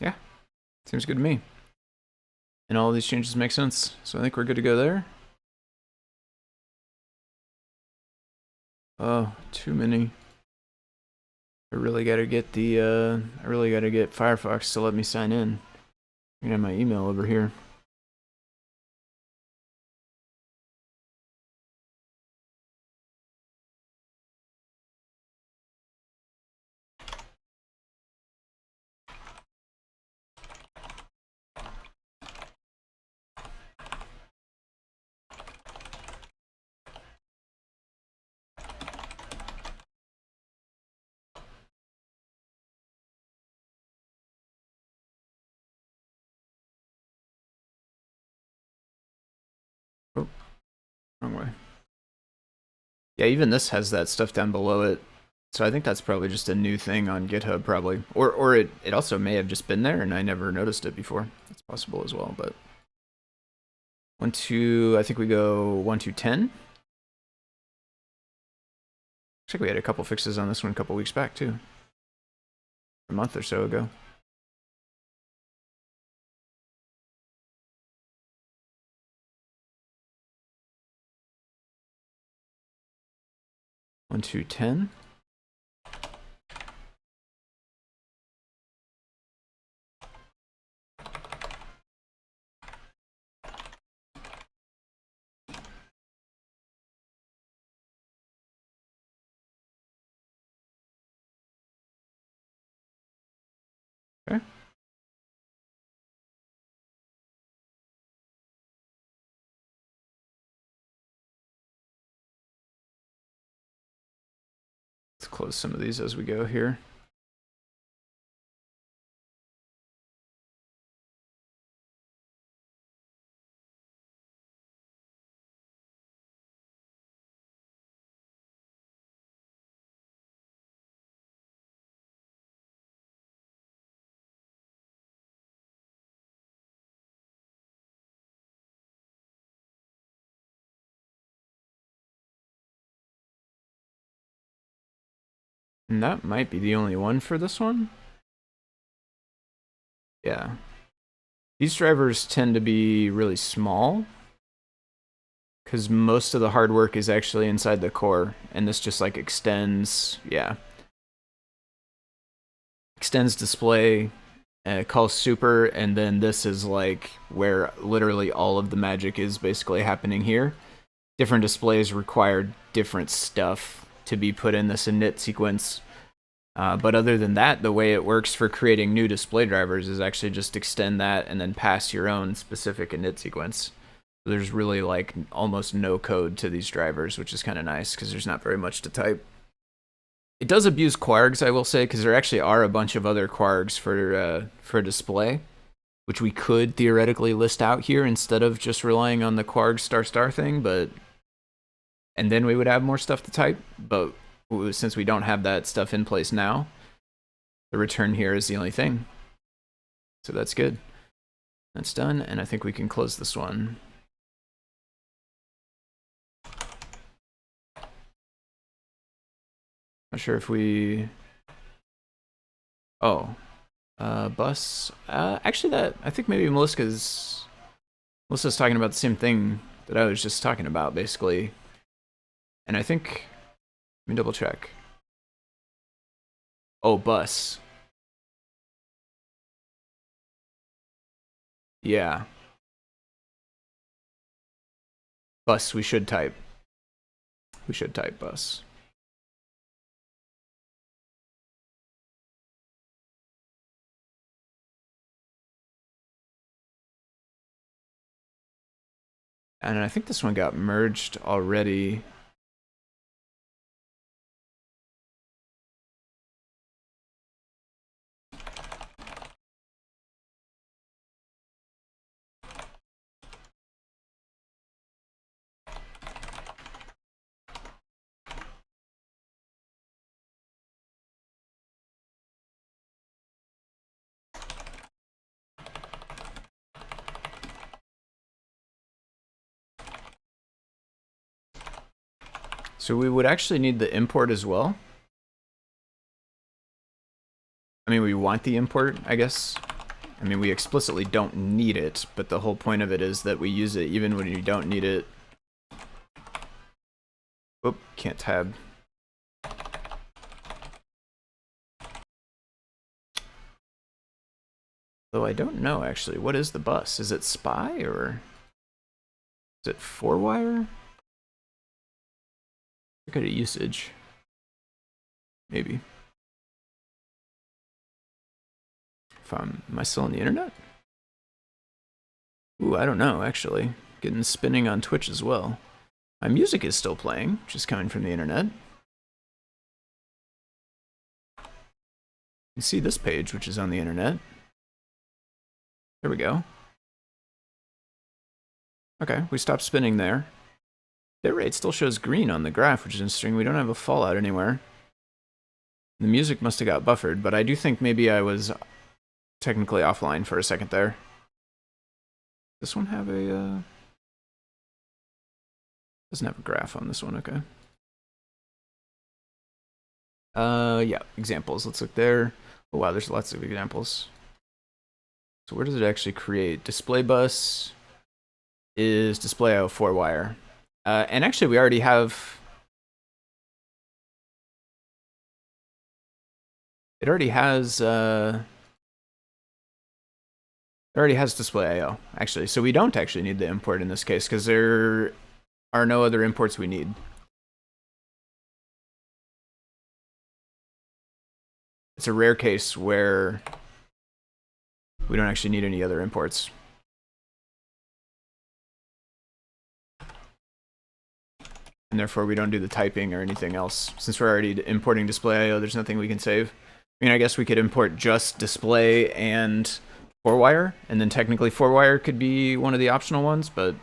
Speaker 1: Yeah, seems good to me. And all of these changes make sense. So I think we're good to go there. Oh, too many. I really gotta get Firefox to let me sign in. I have my email over here. Wrong way. Yeah, even this has that stuff down below it. So I think that's probably just a new thing on GitHub, probably. Or it also may have just been there and I never noticed it before. It's possible as well, but 1 to, I think we go 1 to 10. Looks like we had a couple fixes on this one a couple weeks back too. A month or so ago. One to 10. Okay. Let's close some of these as we go here. And that might be the only one for this one. Yeah. These drivers tend to be really small because most of the hard work is actually inside the core, and this just like extends, yeah. Extends display, calls super, and then this is like where literally all of the magic is basically happening here. Different displays require different stuff to be put in this init sequence. But other than that, the way it works for creating new display drivers is actually just extend that and then pass your own specific init sequence. There's really like almost no code to these drivers, which is kind of nice because there's not very much to type. It does abuse kwargs, I will say, because there actually are a bunch of other kwargs for display, which we could theoretically list out here instead of just relying on the kwarg ** thing, but and then we would have more stuff to type. But since we don't have that stuff in place now, the return here is the only thing. So that's good. That's done, and I think we can close this one. Not sure if we... Oh. Bus. Actually, that I think maybe Melissa's talking about the same thing that I was just talking about, basically. And I think... Let me double check. Oh, bus. Yeah. Bus, we should type. We should type bus. And I think this one got merged already. So we would actually need the import as well. I mean, we want the import, I guess. I mean, we explicitly don't need it, but the whole point of it is that we use it even when you don't need it. Oop, can't tab. Though I don't know, actually. What is the bus? Is it SPI or is it 4-wire? Look at a usage. Maybe. Am I still on the internet? Ooh, I don't know, actually. Getting spinning on Twitch as well. My music is still playing, which is coming from the internet. You see this page, which is on the internet. There we go. Okay, we stopped spinning there. Bitrate still shows green on the graph, which is interesting. We don't have a fallout anywhere. The music must have got buffered, but I do think maybe I was technically offline for a second there. This one have a... doesn't have a graph on this one, okay. Yeah, examples. Let's look there. Oh wow, there's lots of examples. So where does it actually create? Display bus is display IO 4-wire. And actually we already have... It already has display IO, actually. So we don't actually need the import in this case, because there are no other imports we need. It's a rare case where we don't actually need any other imports. And therefore we don't do the typing or anything else. Since we're already importing display IO, there's nothing we can save. I mean, I guess we could import just display and 4-wire, and then technically 4-wire could be one of the optional ones, but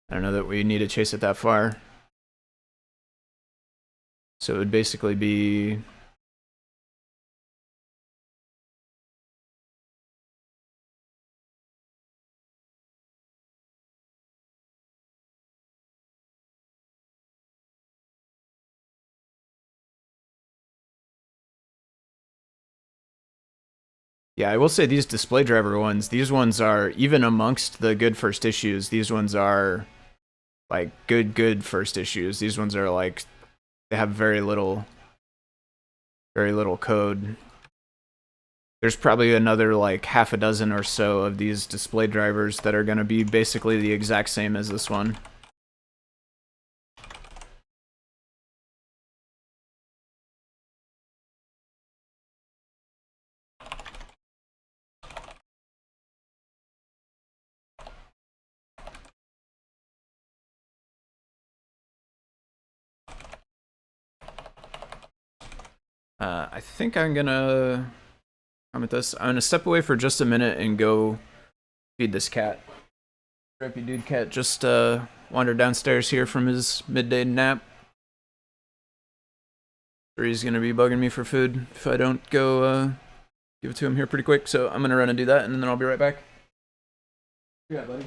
Speaker 1: I don't know that we need to chase it that far. So it would basically be... Yeah, I will say these display driver ones, these ones are, even amongst the good first issues, these ones are like good first issues. These ones are like, they have very little code. There's probably another like half a dozen or so of these display drivers that are going to be basically the exact same as this one. I think I'm gonna comment this. I'm gonna step away for just a minute and go feed this cat. Stripey dude cat just wandered downstairs here from his midday nap. He's gonna be bugging me for food if I don't go give it to him here pretty quick. So I'm gonna run and do that, and then I'll be right back. Yeah, buddy.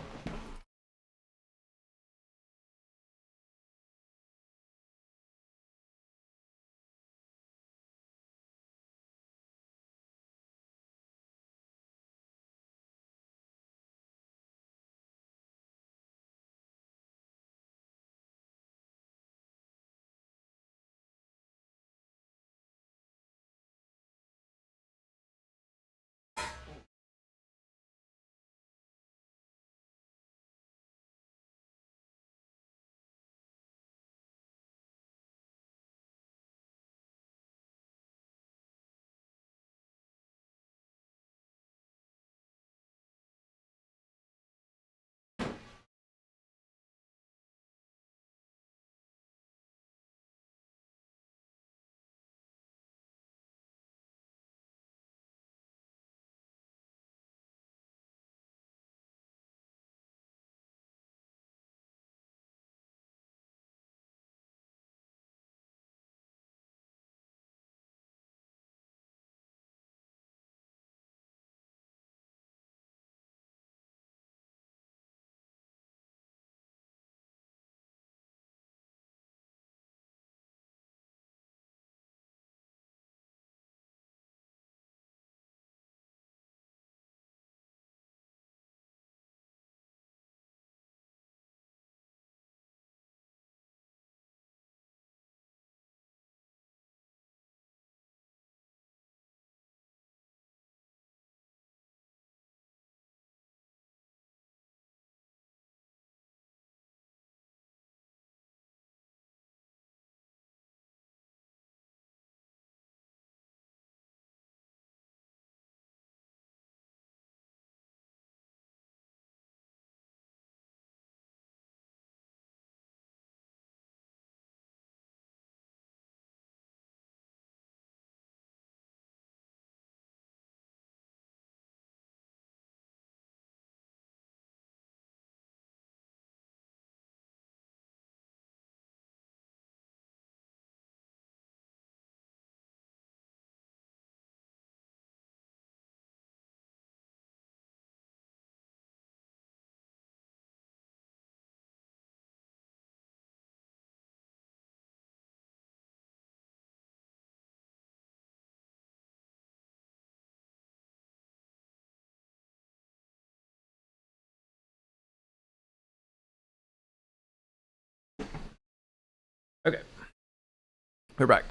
Speaker 1: We're back.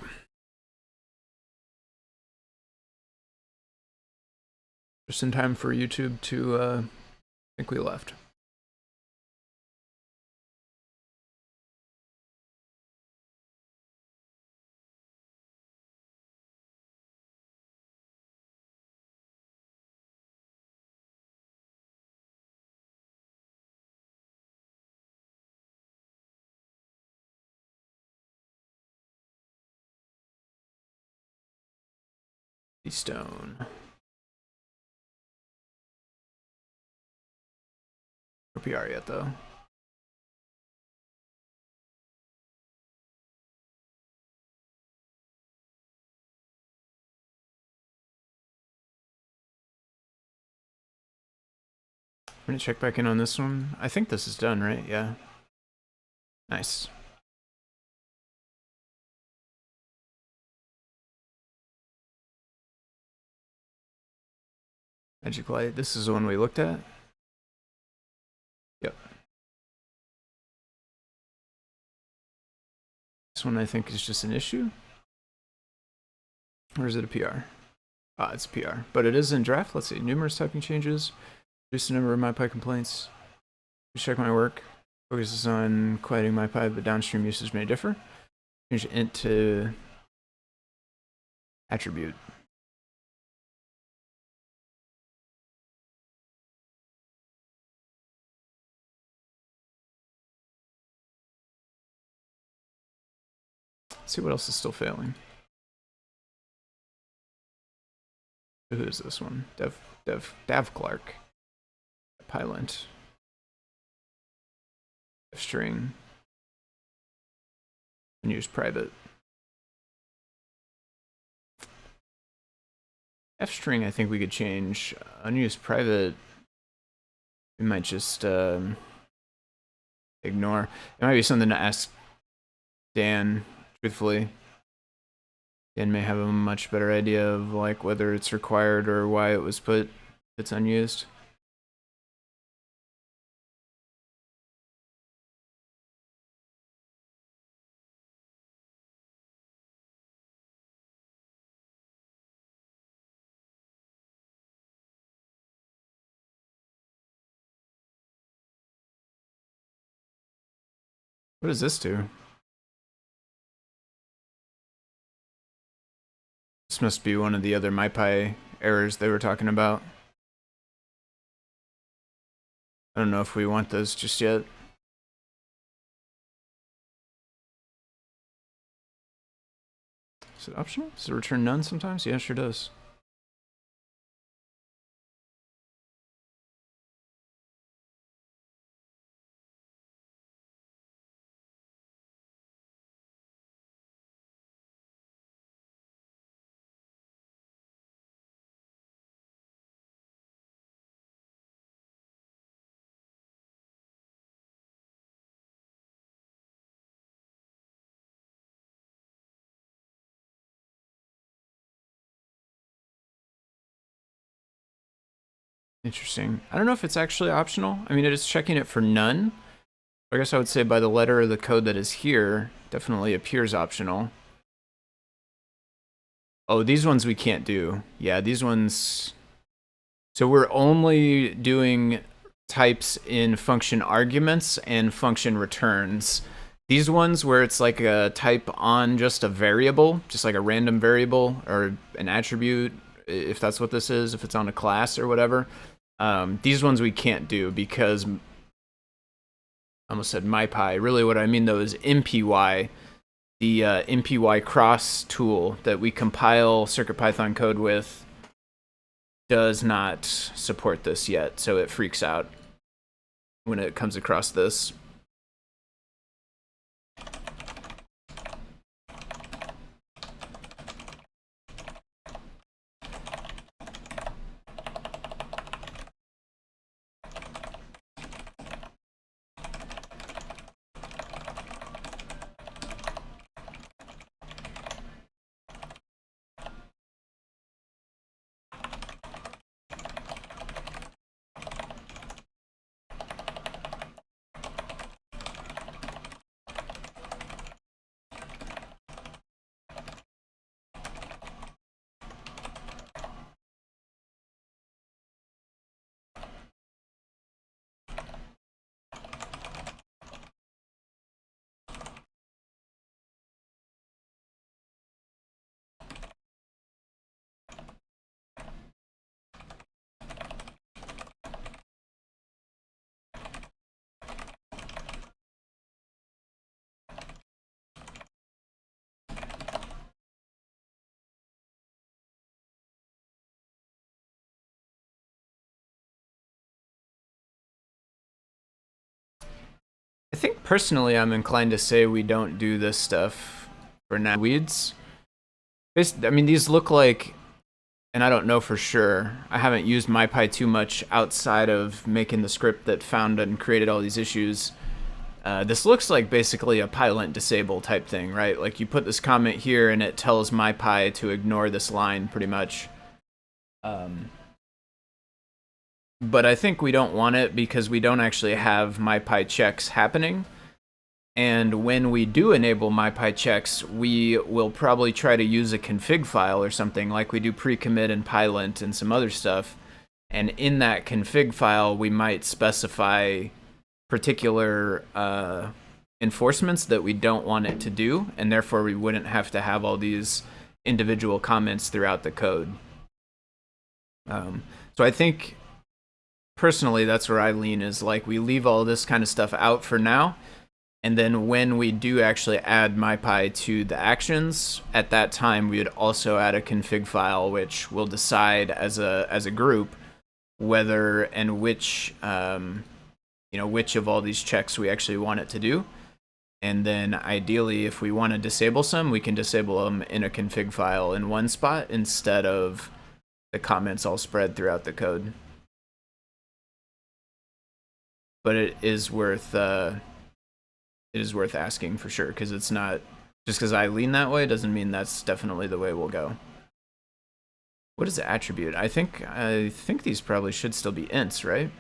Speaker 1: Just in time for YouTube to, I think we left. Stone. No PR yet, though. I'm gonna check back in on this one. I think this is done, right? Yeah. Nice. Magic Light. This is the one we looked at. Yep. This one I think is just an issue. Or is it a PR? Ah, it's a PR. But it is in draft. Let's see. Numerous typing changes. Reduce the number of MyPy complaints. Check my work. Focuses on quieting MyPy, but downstream usage may differ. Change int to attribute. Let's see what else is still failing. Who is this one? Dav Clark. Pylint. String. Unused private. F-string, I think we could change. Unused private, we might just ignore. It might be something to ask Dan, truthfully. Dan may have a much better idea of like whether it's required or why it was put if it's unused. What does this do? This must be one of the other MyPy errors they were talking about. I don't know if we want those just yet. Is it optional? Does it return none sometimes? Yeah, it sure does. Interesting. I don't know if it's actually optional. I mean, it is checking it for none. I guess I would say by the letter of the code that is here, definitely appears optional. Oh, these ones we can't do. Yeah, these ones. So we're only doing types in function arguments and function returns. These ones where it's like a type on just a variable, just like a random variable or an attribute, if that's what this is, if it's on a class or whatever. These ones we can't do because I almost said MyPy. Really what I mean though is MPY, the MPY cross tool that we compile CircuitPython code with does not support this yet, so it freaks out when it comes across this. think personally I'm inclined to say we don't do this stuff for now. Weeds. I mean, these look like, and I don't know for sure, I haven't used MyPy too much outside of making the script that found and created all these issues. This looks like basically a pylint disable type thing, right? Like you put this comment here and it tells MyPy to ignore this line pretty much. But I think we don't want it because we don't actually have MyPy checks happening. And when we do enable MyPy checks, we will probably try to use a config file or something like we do pre-commit and pylint and some other stuff. And in that config file, we might specify particular enforcements that we don't want it to do, and therefore we wouldn't have to have all these individual comments throughout the code. So I think personally that's where I lean, is like we leave all this kind of stuff out for now, and then when we do actually add MyPy to the actions, at that time we would also add a config file which will decide as a group whether and which which of all these checks we actually want it to do. And then ideally, if we want to disable some, we can disable them in a config file in one spot instead of the comments all spread throughout the code. But it is worth asking for sure, because it's not just because I lean that way doesn't mean that's definitely the way we'll go. What is the attribute? I think these probably should still be ints, right?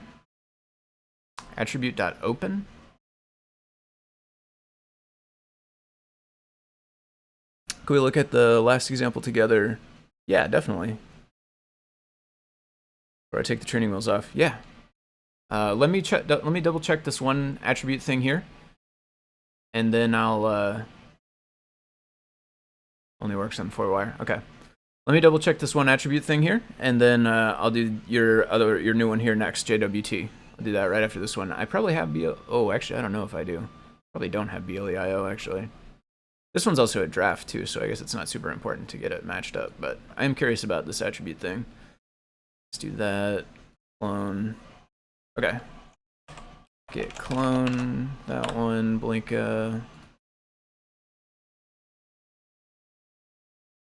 Speaker 1: Attribute.open. Can we look at the last example together? Yeah, definitely. Or I take the training wheels off. Yeah. Let me double check this one attribute thing here, and then I'll only works on 4-wire. Okay. Let me double check this one attribute thing here, and then I'll do your new one here next, JWT. I'll do that right after this one. I probably have oh, actually, I don't know if I do. Probably don't have BLEIO, actually. This one's also a draft, too, so I guess it's not super important to get it matched up, but I am curious about this attribute thing. Let's do that. Clone. Okay. Git clone that one, Blinka.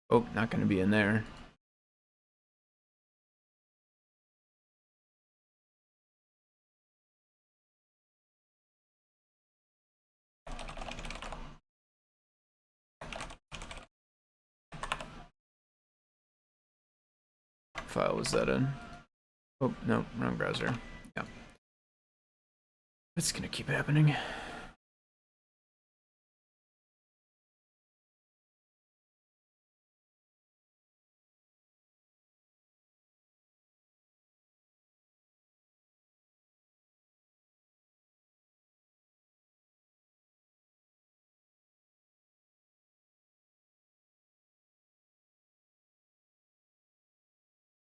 Speaker 1: Oh, not going to be in there. File was that in? Oh, no, wrong browser. Yeah. It's gonna keep happening.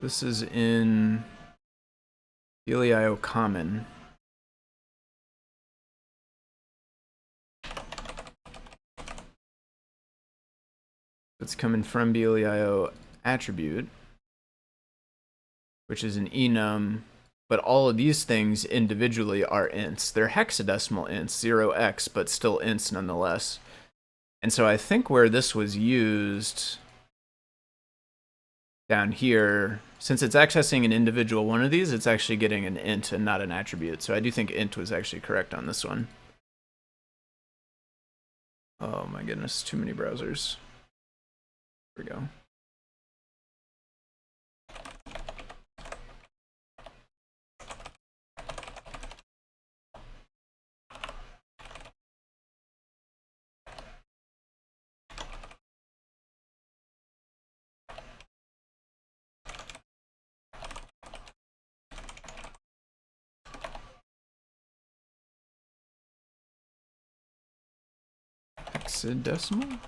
Speaker 1: This is in BLEIO common. It's coming from BLEIO attribute, which is an enum, but all of these things individually are ints. They're hexadecimal ints, 0x, but still ints nonetheless. And so I think where this was used down here, since it's accessing an individual one of these, it's actually getting an int and not an attribute. So I do think int was actually correct on this one. Oh my goodness, too many browsers. Here we go. Hexadecimal?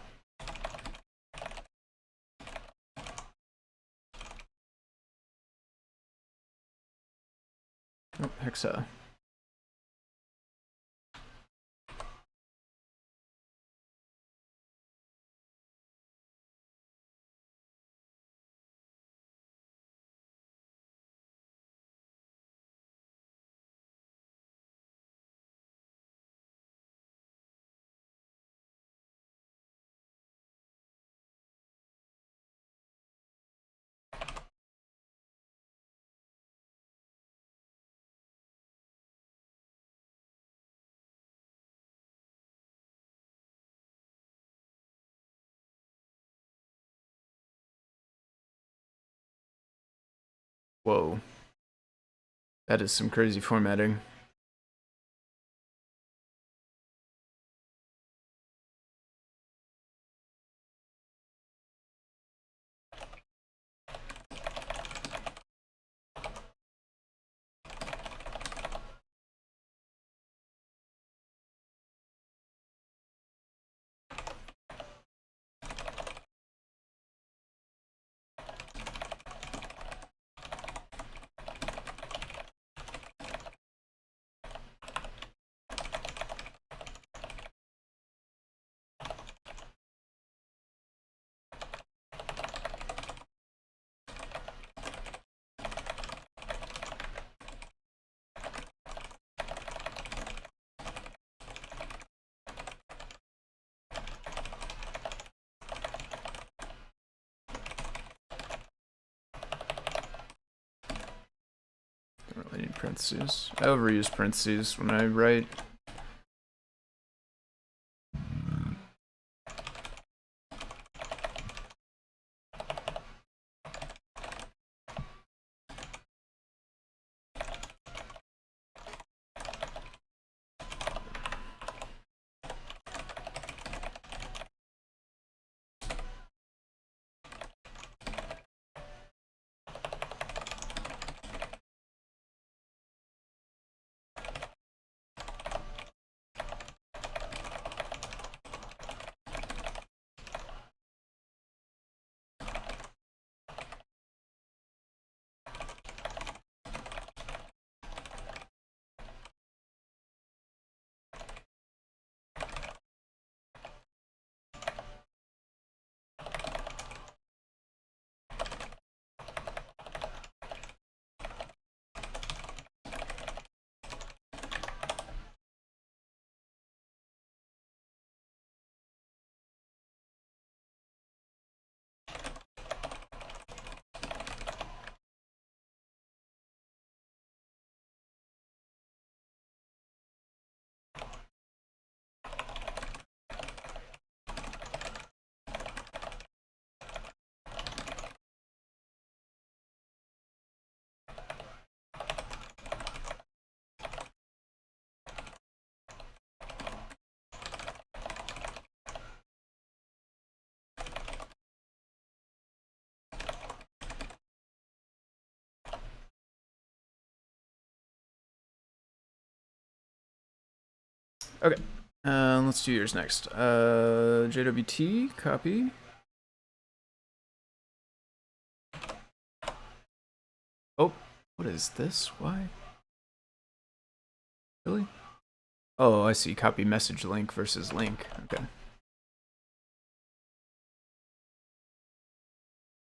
Speaker 1: Oh, hexa. Whoa. That is some crazy formatting. Don't really need parentheses. I overuse parentheses when I write. Okay, let's do yours next. JWT, copy. Oh, what is this? Why? Really? Oh, I see. Copy message link versus link. Okay.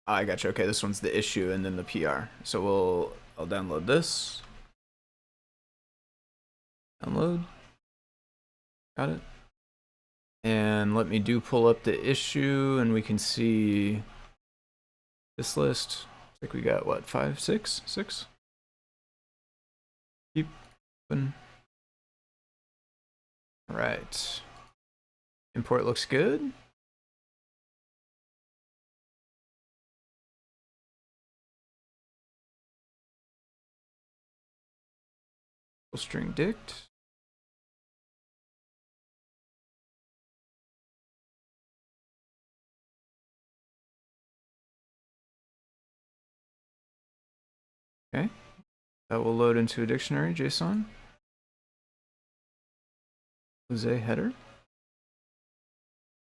Speaker 1: I gotcha. Okay, this one's the issue and then the PR. So I'll download this. Download. Got it. And let me pull up the issue and we can see this list. I think we got what, 5, 6? 6? Keep open. All right. Import looks good. Full string dict. Okay. That will load into a dictionary, JSON. Jose header.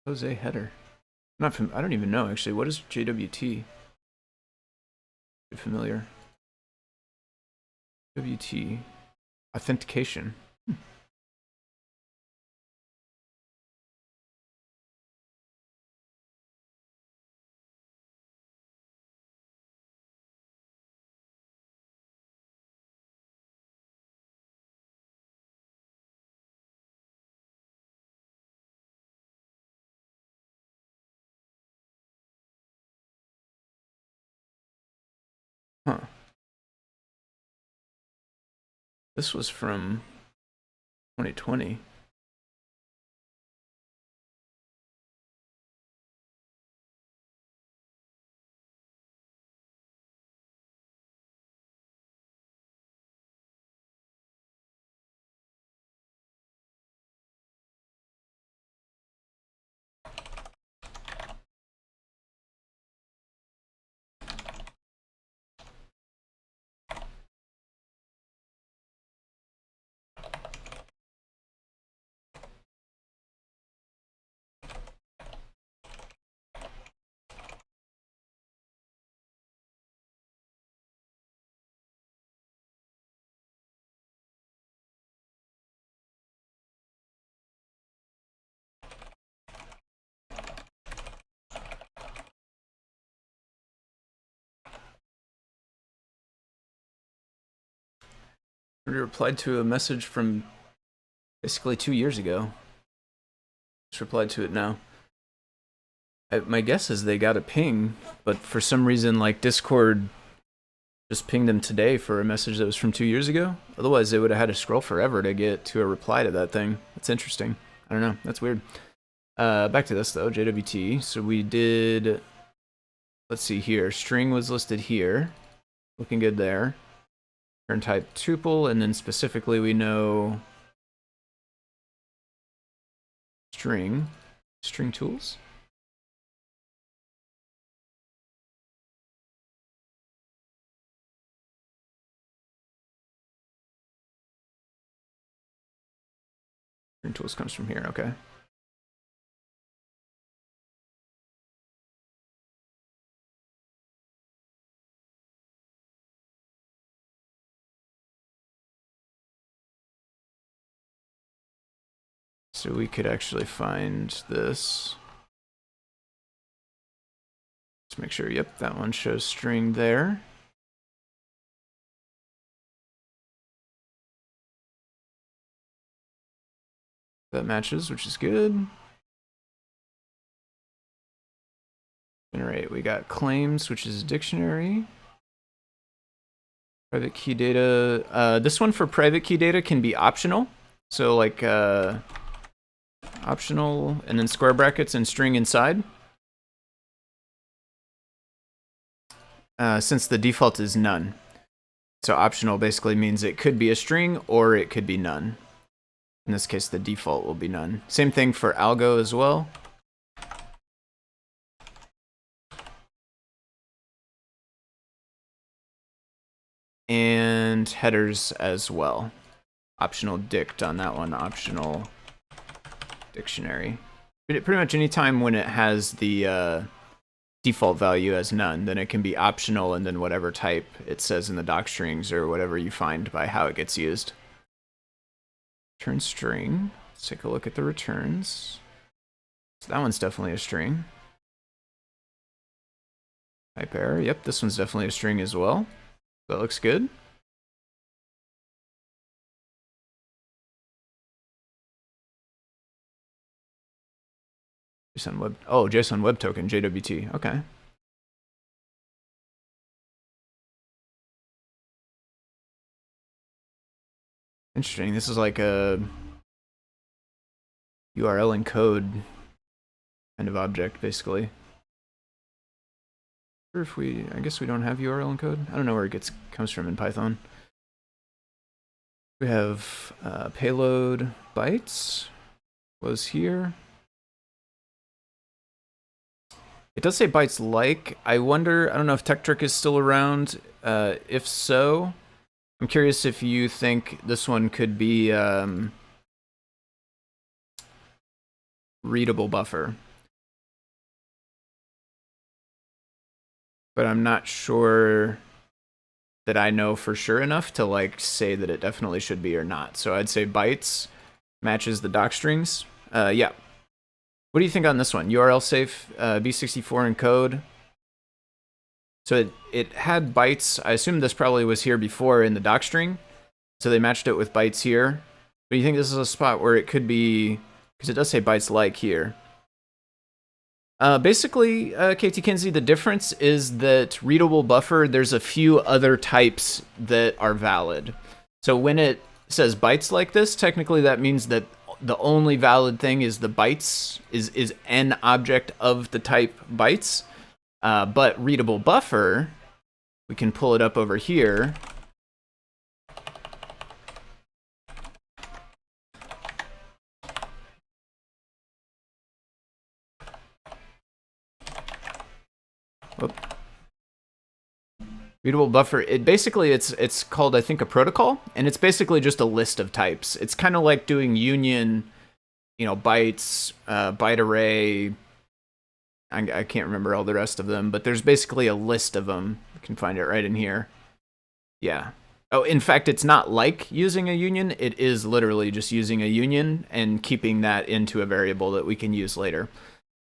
Speaker 1: Jose header. I don't even know actually. What is JWT? Familiar. WT. Authentication. Huh. This was from 2020. We replied to a message from basically 2 years ago. Just replied to it now. My guess is they got a ping, but for some reason, like, Discord just pinged them today for a message that was from 2 years ago. Otherwise, they would have had to scroll forever to get to a reply to that thing. That's interesting. I don't know. That's weird. Back to this, though. JWT. So we did... Let's see here. String was listed here. Looking good there. Return type tuple, and then specifically we know... String tools. String tools comes from here, okay. So we could actually find this. Let's make sure, yep, that one shows string there. That matches, which is good. Generate, we got claims, which is a dictionary. Private key data. This one for private key data can be optional. So like optional and then square brackets and string inside. Since the default is none. So optional basically means it could be a string or it could be none. In this case, the default will be none. Same thing for algo as well. And headers as well. Optional dict on that one, optional dictionary. Pretty much any time when it has the default value as none, then it can be optional and then whatever type it says in the doc strings or whatever you find by how it gets used. Return string. Let's take a look at the returns. So that one's definitely a string. Type error. Yep, this one's definitely a string as well. That looks good. JSON web. Oh, JSON web token, JWT. Okay. Interesting. This is like a URL encode kind of object, basically. Or if I guess we don't have URL encode. I don't know where it comes from in Python. We have payload bytes was here. It does say bytes like. I wonder, I don't know if TechTrick is still around. If so, I'm curious if you think this one could be readable buffer. But I'm not sure that I know for sure enough to like say that it definitely should be or not. So I'd say bytes matches the doc strings. Yeah. What do you think on this one? URL safe, B64 encode. So it had bytes. I assume this probably was here before in the doc string. So they matched it with bytes here. But you think this is a spot where it could be, because it does say bytes like here. Basically, KT Kinsey, the difference is that readable buffer, there's a few other types that are valid. So when it says bytes like this, technically that means that the only valid thing is the bytes, is an object of the type bytes. But readable buffer, we can pull it up over here. Whoop. Readable buffer, it's called, I think, a protocol, and it's basically just a list of types. It's kind of like doing union, bytes, byte array. I can't remember all the rest of them, but there's basically a list of them. You can find it right in here. Yeah. Oh, in fact, it's not like using a union. It is literally just using a union and keeping that into a variable that we can use later.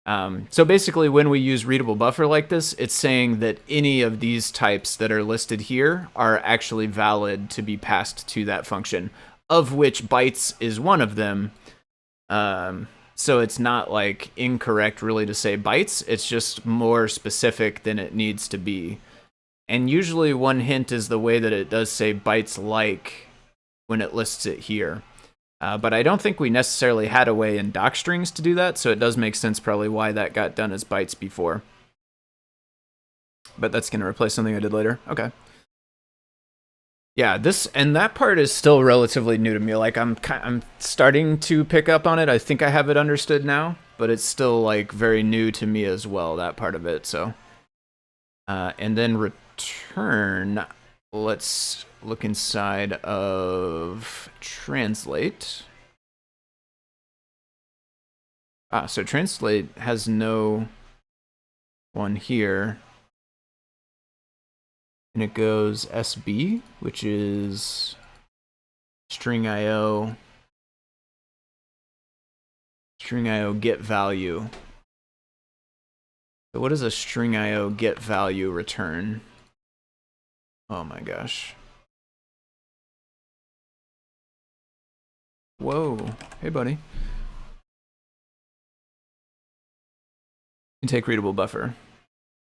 Speaker 1: So basically, when we use readable buffer like this, it's saying that any of these types that are listed here are actually valid to be passed to that function, of which bytes is one of them. So it's not like incorrect really to say bytes. It's just more specific than it needs to be. And usually one hint is the way that it does say bytes like when it lists it here. But I don't think we necessarily had a way in docstrings to do that, so it does make sense probably why that got done as bytes before. But that's going to replace something I did later. Okay. Yeah, that part is still relatively new to me. Like I'm starting to pick up on it. I think I have it understood now, but it's still like very new to me as well, that part of it. So, and then return. Let's look inside of translate. So translate has no one here. And it goes SB, which is string IO get value. So what does a string IO get value return? Oh my gosh. Whoa. Hey, buddy. You can take readable buffer,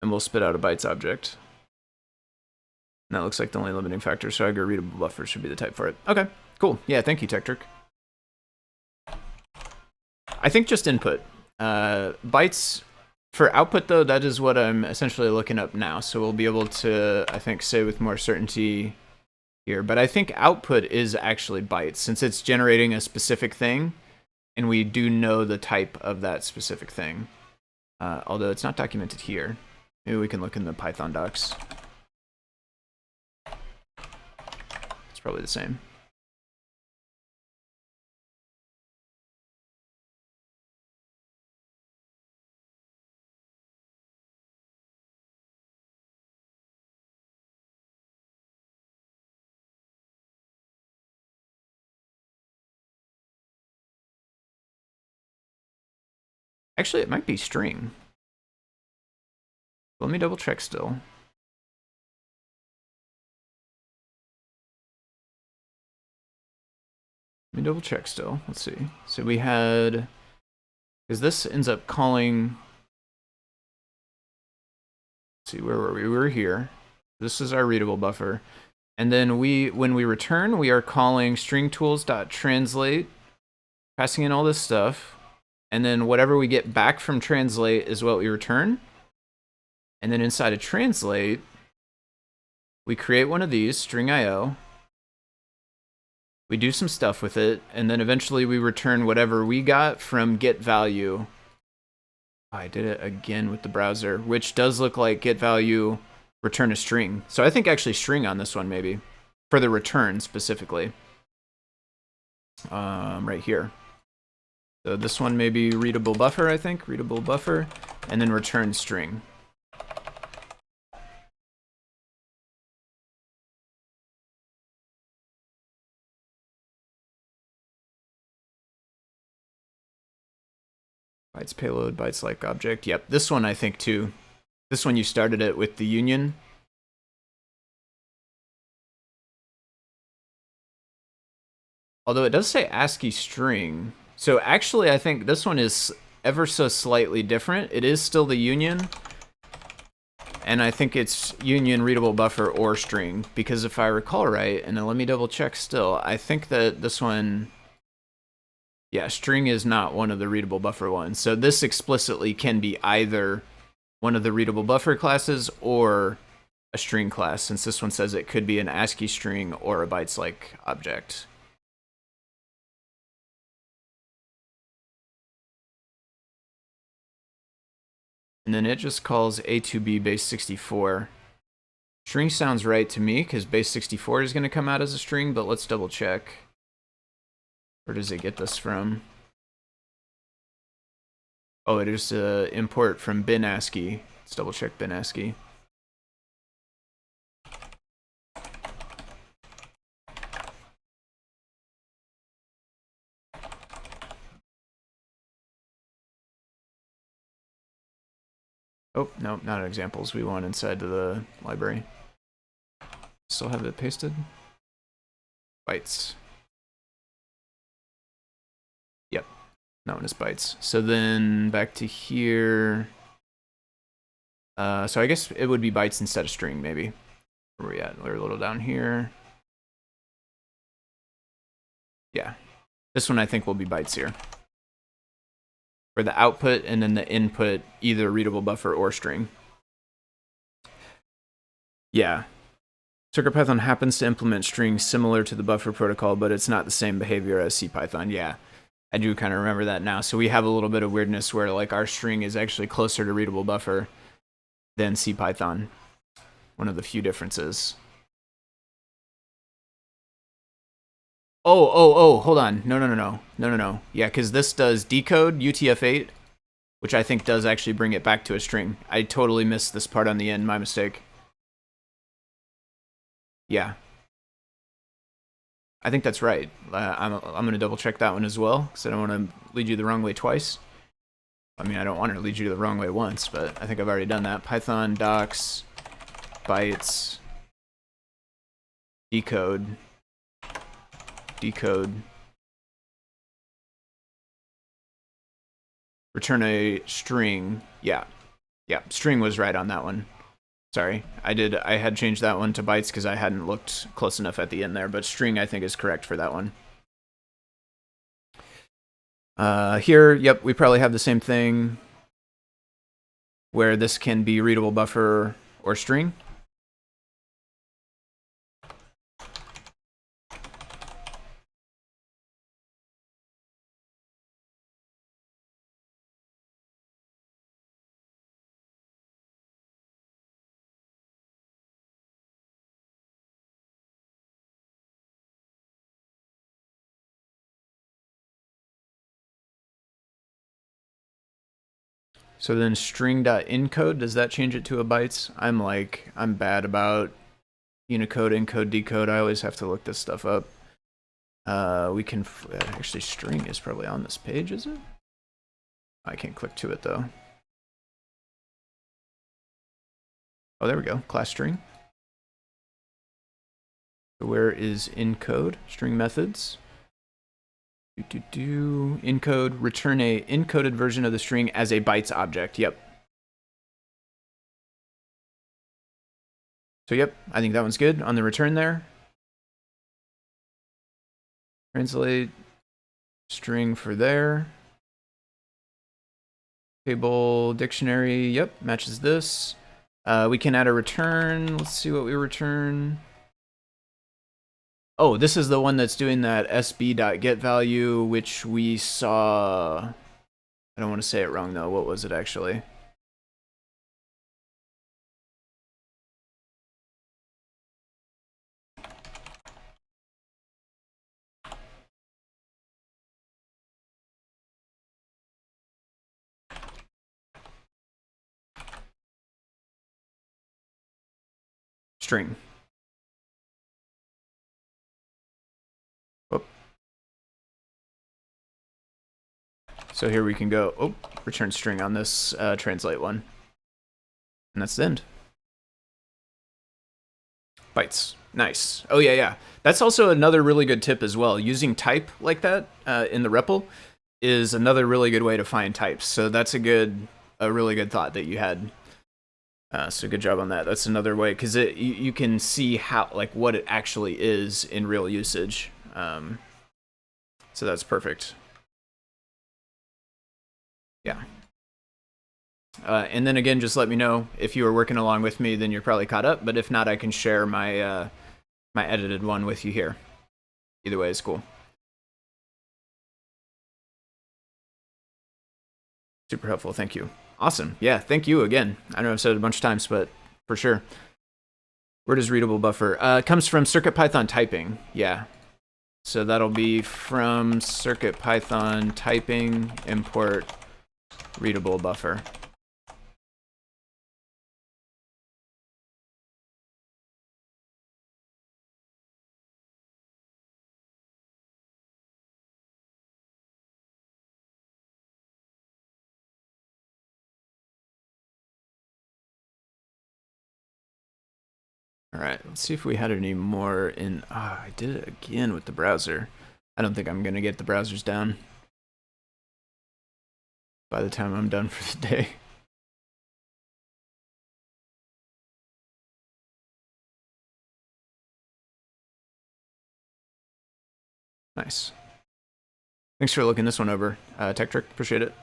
Speaker 1: and we'll spit out a bytes object. And that looks like the only limiting factor, so I agree readable buffer should be the type for it. Okay, cool. Yeah, thank you, Tektrick. I think just input. Bytes for output, though, that is what I'm essentially looking up now. So we'll be able to, I think, say with more certainty here. But I think output is actually bytes, since it's generating a specific thing, and we do know the type of that specific thing. Although it's not documented here. Maybe we can look in the Python docs. It's probably the same. Actually, it might be string. Let me double check still. Let me double check still. Let's see. So we had, because this ends up calling, let's see, where were we? We were here. This is our readable buffer. And then when we return, we are calling stringtools.translate, passing in all this stuff. And then whatever we get back from translate is what we return. And then inside of translate, we create one of these, string IO. We do some stuff with it, and then eventually we return whatever we got from get value. I did it again with the browser, which does look like get value, return a string. So I think actually string on this one maybe, for the return specifically. Right here. So this one may be readable buffer, I think, readable buffer, and then return string. Bytes payload, bytes like object. Yep, this one I think too. This one you started it with the union. Although it does say ASCII string. So actually I think this one is ever so slightly different. It is still the union. And I think it's union readable buffer or string. Because if I recall right, and then let me double check still, I think that this one, yeah, string is not one of the readable buffer ones. So this explicitly can be either one of the readable buffer classes or a string class, since this one says it could be an ASCII string or a bytes like object. And then it just calls A2B base 64. String sounds right to me, because base 64 is going to come out as a string, but let's double check. Where does it get this from? Oh, it is an import from bin ASCII. Let's double check bin ASCII. Oh, no, not examples. We want inside the library. Still have it pasted. Bytes. Yep, that one is bytes. So then back to here. So I guess it would be bytes instead of string, maybe. Where are we at? We're a little down here. Yeah. This one I think will be bytes here. For the output and then the input, either readable buffer or string. Yeah. CircuitPython happens to implement strings similar to the buffer protocol, but it's not the same behavior as CPython. Yeah, I do kind of remember that now. So we have a little bit of weirdness where like our string is actually closer to readable buffer than CPython. One of the few differences. Oh, hold on. No. Yeah, because this does decode UTF-8, which I think does actually bring it back to a string. I totally missed this part on the end, my mistake. Yeah. I think that's right. I'm going to double check that one as well, because I don't want to lead you the wrong way twice. I mean, I don't want to lead you the wrong way once, but I think I've already done that. Python docs bytes decode return a string. Yeah, string was right on that one. Sorry, I had changed that one to bytes because I hadn't looked close enough at the end there, but string I think is correct for that one. Here, yep, we probably have the same thing where this can be readable buffer or string. So then string.encode, does that change it to a bytes? I'm bad about Unicode, encode, decode. I always have to look this stuff up. We can, actually string is probably on this page, is it? I can't click to it though. Oh, there we go, class string. So where is encode? String methods. Encode, return a encoded version of the string as a bytes object. Yep. So yep, I think that one's good on the return there. Translate string for there. Table dictionary, yep, matches this. We can add a return. Let's see what we return. Oh, this is the one that's doing that sb.getValue, which we saw. I don't want to say it wrong though. What was it actually? String. Oh. So here we can go, return string on this translate one. And that's the end. Bytes. Nice. Oh, yeah. That's also another really good tip as well. Using type like that in the REPL is another really good way to find types. So that's a really good thought that you had. So good job on that. That's another way, because you can see how, like, what it actually is in real usage. So that's perfect. Yeah. And then again, just let me know if you were working along with me, then you're probably caught up. But if not, I can share my my edited one with you here. Either way is cool. Super helpful. Thank you. Awesome. Yeah, thank you again. I know I've said it a bunch of times, but for sure. Where does readable buffer? It comes from CircuitPython typing. Yeah. So that'll be from CircuitPython typing import readable buffer. All right, let's see if we had any more in. I did it again with the browser. I don't think I'm gonna get the browsers down by the time I'm done for the day. Nice. Thanks for looking this one over, Tech Trick. Appreciate it.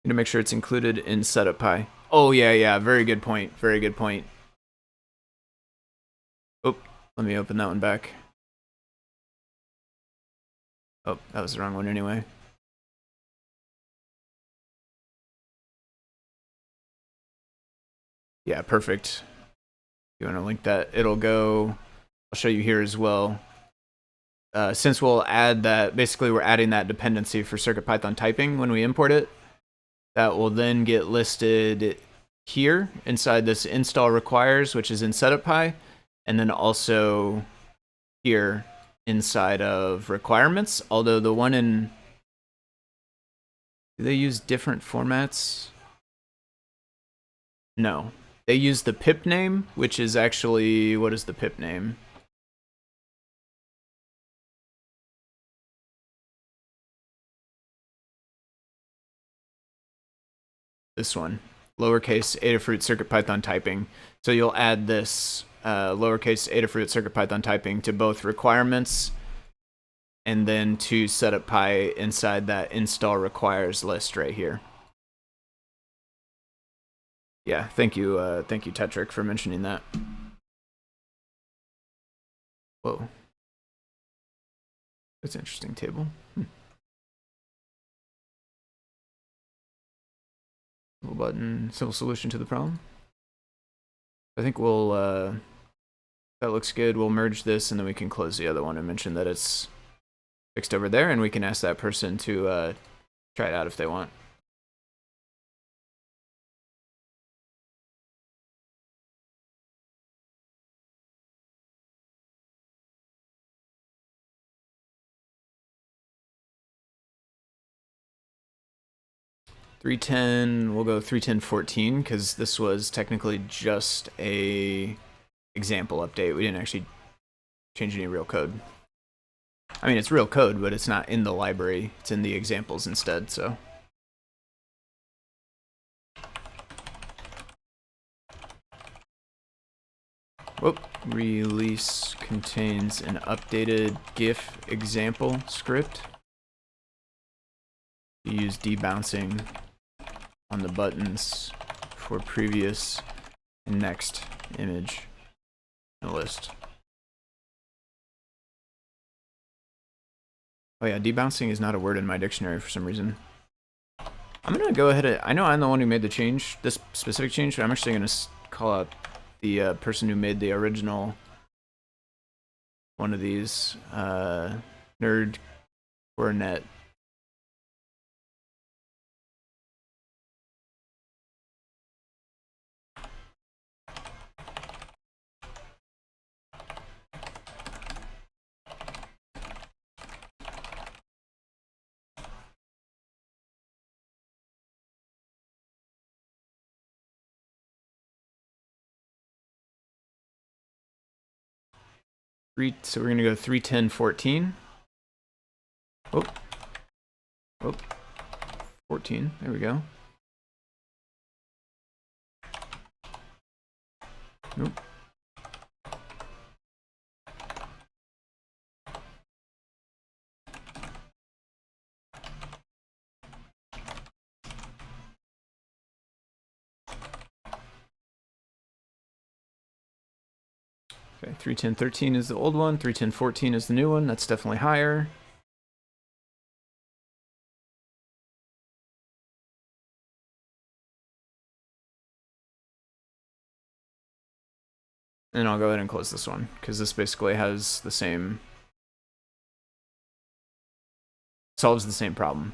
Speaker 1: Need to make sure it's included in CircuitPy. Oh yeah, very good point. Very good point. Oh, let me open that one back. Oh, that was the wrong one anyway. Yeah, perfect. You want to link that? It'll go. I'll show you here as well. Since we'll add that, basically we're adding that dependency for CircuitPython typing when we import it. That will then get listed here inside this install requires, which is in CircuitPy, and then also here inside of requirements. Although the one in, do they use different formats? No, they use the pip name, which is actually, what is the pip name? This one, lowercase Adafruit CircuitPython typing. So you'll add this lowercase Adafruit CircuitPython typing to both requirements and then to CircuitPy inside that install requires list right here. Yeah, thank you, Tetrick, for mentioning that. Whoa, that's an interesting table. Simple button, simple solution to the problem. I think we'll, that looks good. We'll merge this and then we can close the other one and mention that it's fixed over there, and we can ask that person to try it out if they want. We'll go 3.10.14 because this was technically just a example update. We didn't actually change any real code. I mean, it's real code, but it's not in the library. It's in the examples instead, so. Whoop, release contains an updated GIF example script. You use debouncing on the buttons for previous and next image in the list. Oh yeah, debouncing is not a word in my dictionary for some reason. I'm gonna go ahead and, I know I'm the one who made the change, this specific change, but I'm actually gonna call out the person who made the original one of these, Nerd or Net. So we're gonna go 3.10.14. Oh, 14. There we go. Nope. Okay, 3.10.13 is the old one, 3.10.14 is the new one. That's definitely higher. And I'll go ahead and close this one, because this basically has the same, solves the same problem.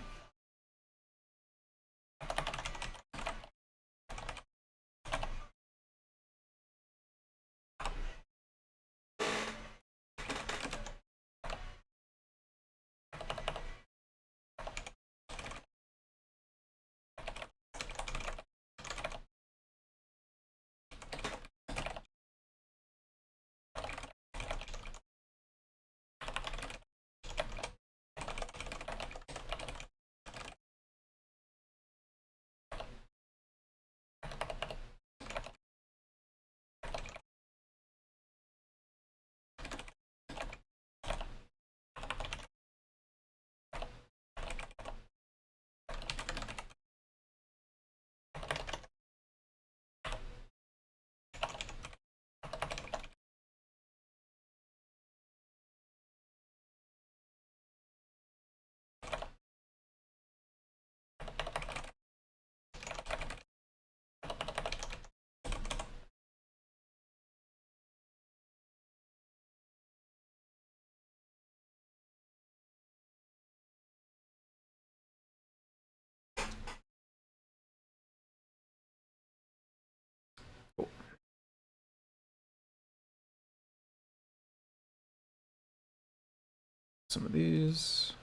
Speaker 1: Some of these.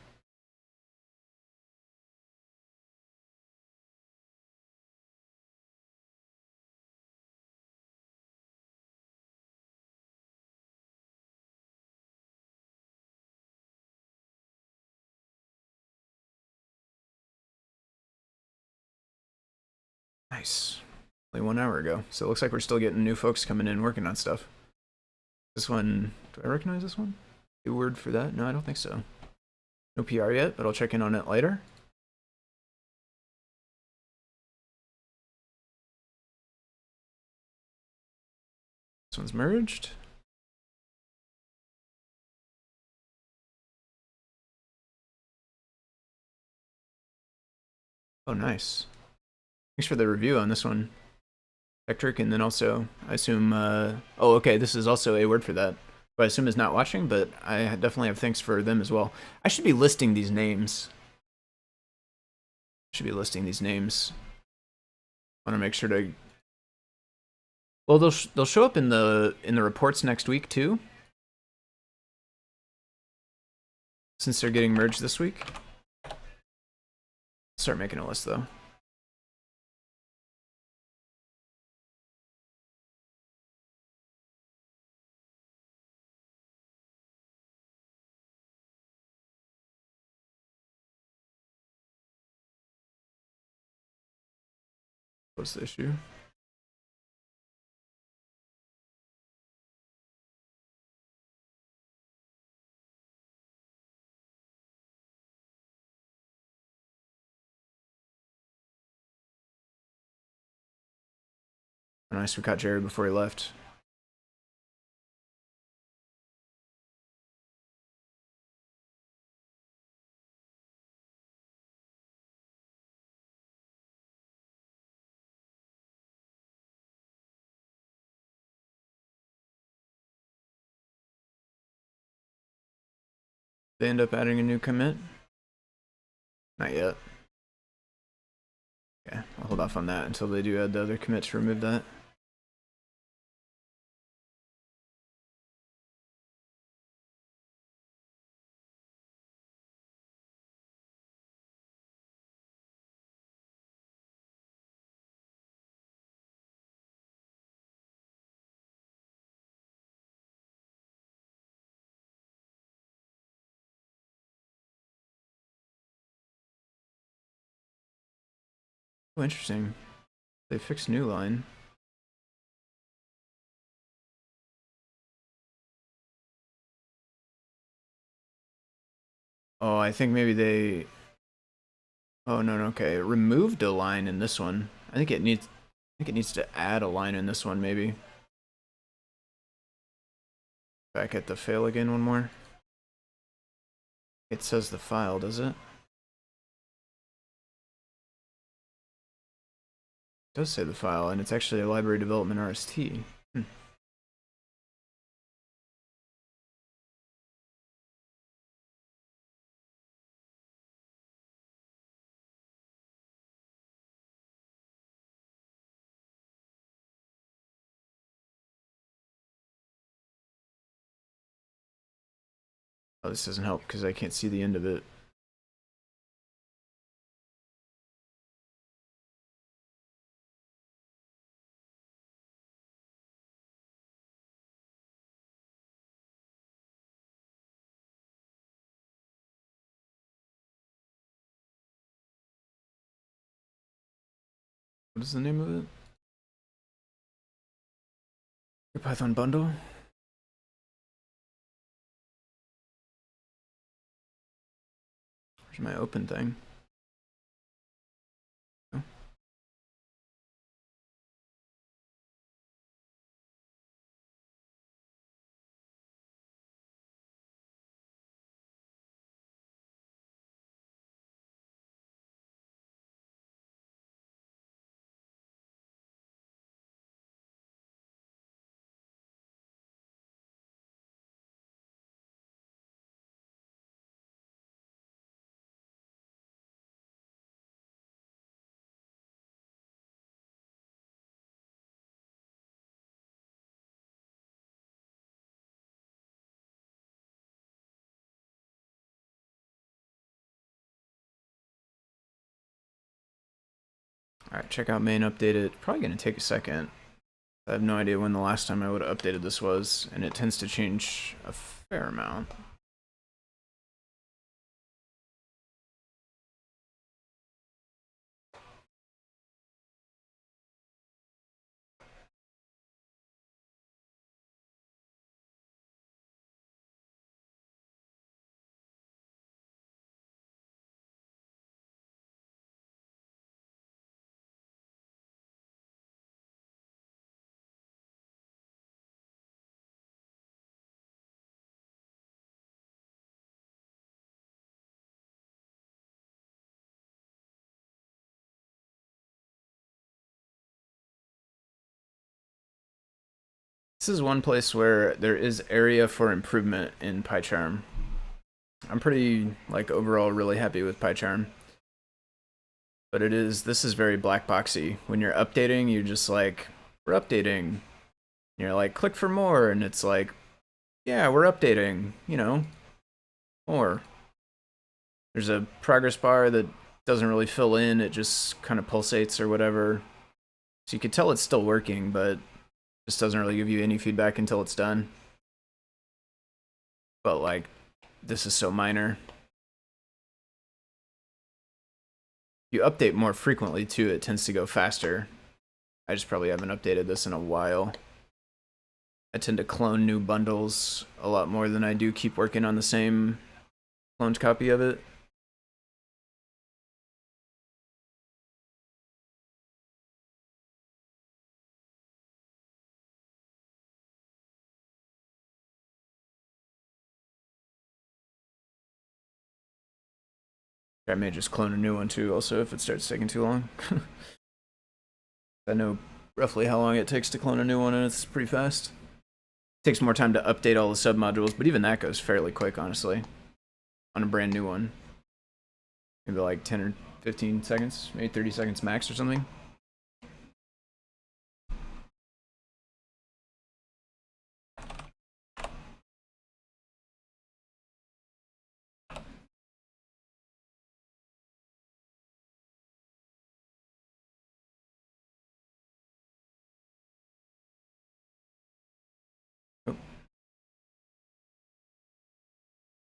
Speaker 1: Nice. Only 1 hour ago. So it looks like we're still getting new folks coming in working on stuff. This one, do I recognize this one? New word for that? No, I don't think so. No PR yet, but I'll check in on it later. This one's merged. Oh, nice. Thanks for the review on this one, Electric, and then also, I assume, oh, okay, this is also a word for that. But I assume is not watching, but I definitely have thanks for them as well. I should be listing these names. I want to make sure to. Well, they'll show up in the reports next week too, since they're getting merged this week. Start making a list though. What's the issue? Nice, we caught Jared before he left. They end up adding a new commit? Not yet. Okay, I'll hold off on that until they do add the other commit to remove that. Oh, interesting. They fixed new line. Oh, I think maybe they. Oh no, okay. It removed a line in this one. I think it needs to add a line in this one, maybe. Back at the fail again one more. It says the file, does it? It does say the file, and it's actually a library development RST. Oh, this doesn't help because I can't see the end of it. What is the name of it? Your Python bundle? Where's my open thing? Oh. Alright, check out main updated. Probably going to take a second. I have no idea when the last time I would have updated this was, and it tends to change a fair amount. This is one place where there is area for improvement in PyCharm. I'm pretty, like, overall really happy with PyCharm. But this is very black boxy. When you're updating, you're just like, we're updating. And you're like, click for more, and it's like, yeah, we're updating, you know, more. There's a progress bar that doesn't really fill in, it just kind of pulsates or whatever. So you could tell it's still working, but just doesn't really give you any feedback until it's done. But like, this is so minor. You update more frequently too, it tends to go faster. I just probably haven't updated this in a while. I tend to clone new bundles a lot more than I do keep working on the same cloned copy of it. I may just clone a new one too, also, if it starts taking too long. I know roughly how long it takes to clone a new one, and it's pretty fast. It takes more time to update all the submodules, but even that goes fairly quick, honestly, on a brand new one. Maybe like 10 or 15 seconds, maybe 30 seconds max or something.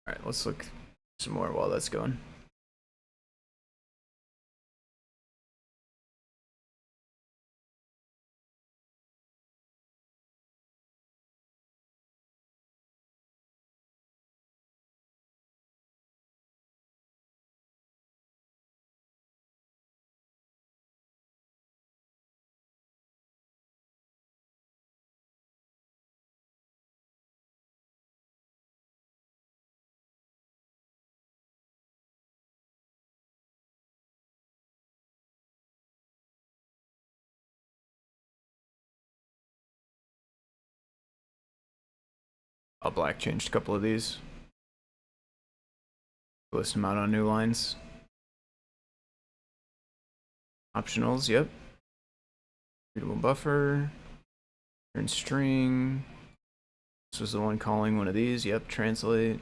Speaker 1: Alright, let's look some more while that's going. I'll black changed a couple of these. List them out on new lines. Optionals, yep. Readable buffer. Return string. This was the one calling one of these, yep, translate.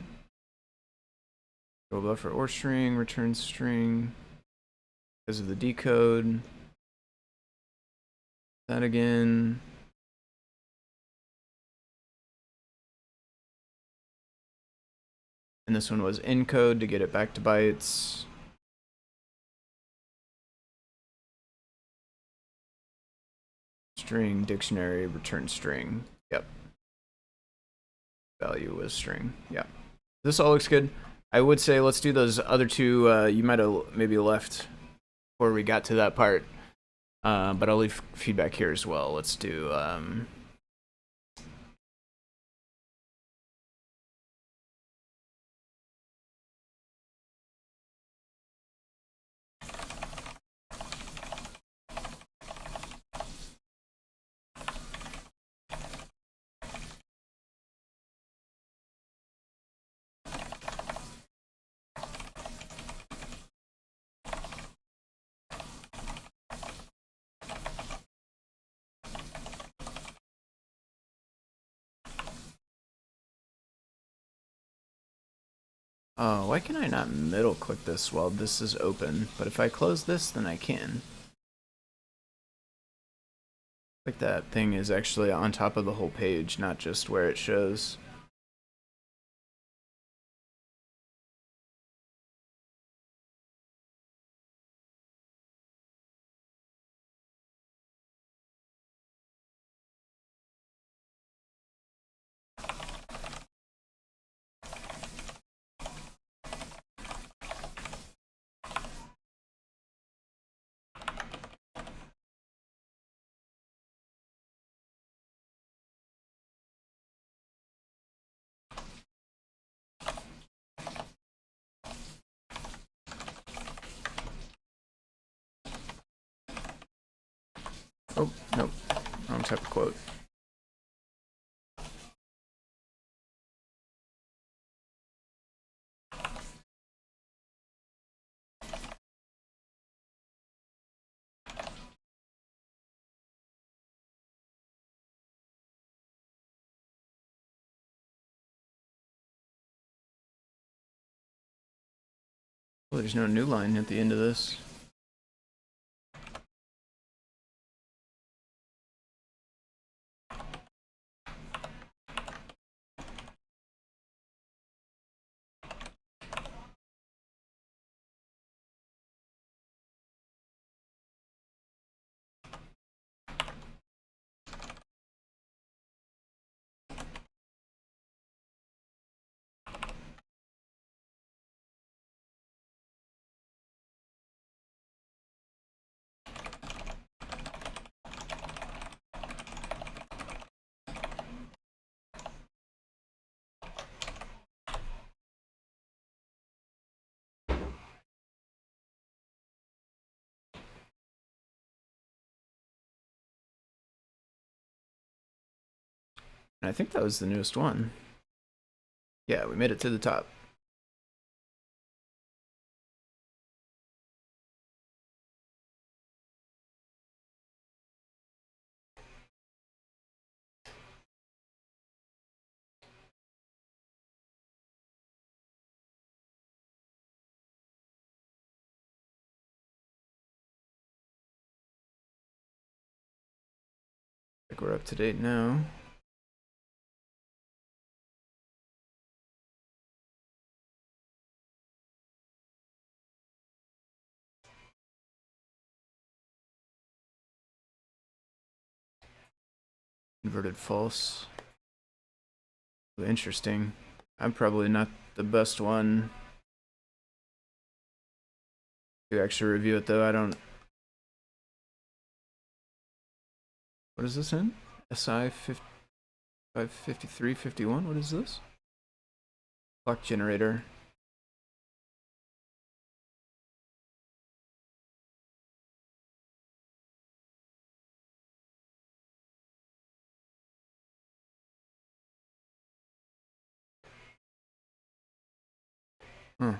Speaker 1: Readable buffer or string, return string. Because of the decode. That again. And this one was encode to get it back to bytes. String, dictionary, return string. Yep. Value was string. Yep. This all looks good. I would say let's do those other two. You might have maybe left before we got to that part. But I'll leave feedback here as well. Let's do... Oh, why can I not middle click this while this is open? But if I close this, then I can. Like that thing is actually on top of the whole page, not just where it shows. Oh, nope. Wrong type of quote. Well, there's no new line at the end of this. And I think that was the newest one. Yeah, we made it to the top. I think we're up to date now. Inverted false. Interesting. I'm probably not the best one to actually review it, though. I don't. What is this in? SI 55351? What is this? Clock generator. Huh.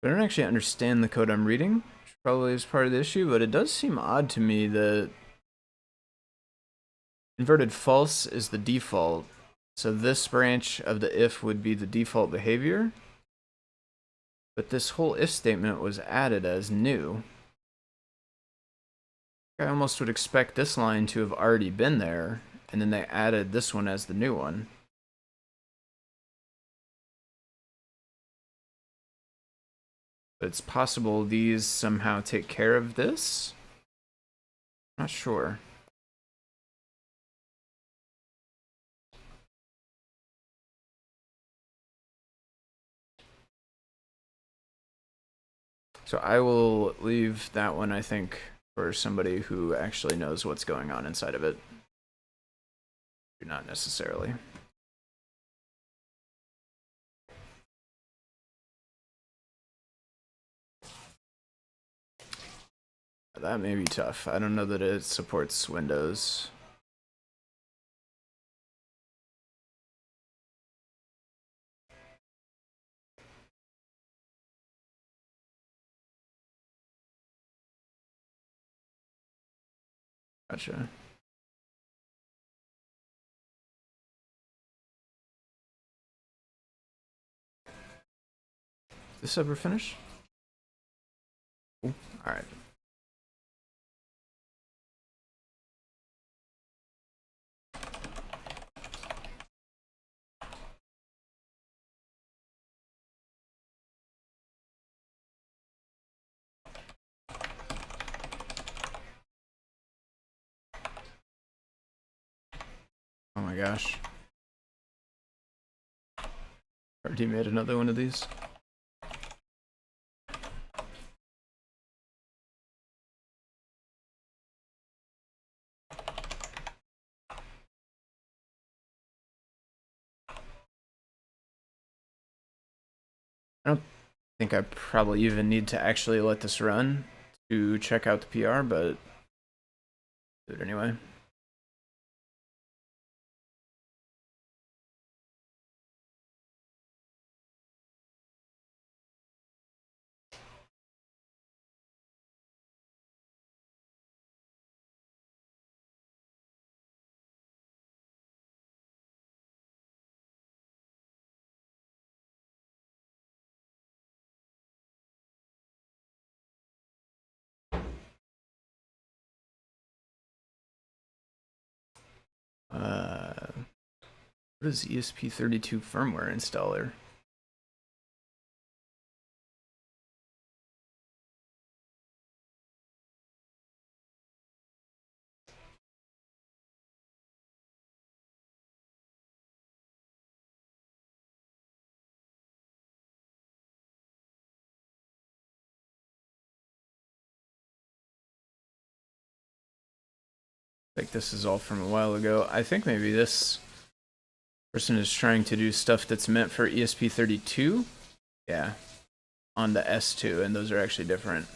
Speaker 1: I don't actually understand the code I'm reading, which probably is part of the issue, but it does seem odd to me that inverted false is the default. So this branch of the if would be the default behavior, but this whole if statement was added as new. I almost would expect this line to have already been there, and then they added this one as the new one. But it's possible these somehow take care of this? Not sure. So I will leave that one, I think, for somebody who actually knows what's going on inside of it. Not necessarily. That may be tough. I don't know that it supports Windows. Gotcha. this ever finish? Cool. All right. Oh my gosh. Already made another one of these. I don't think I probably even need to actually let this run to check out the PR, but do it anyway. What is ESP32 firmware installer? Like this is all from a while ago. I think maybe this person is trying to do stuff that's meant for ESP32. Yeah, on the S2, and those are actually different.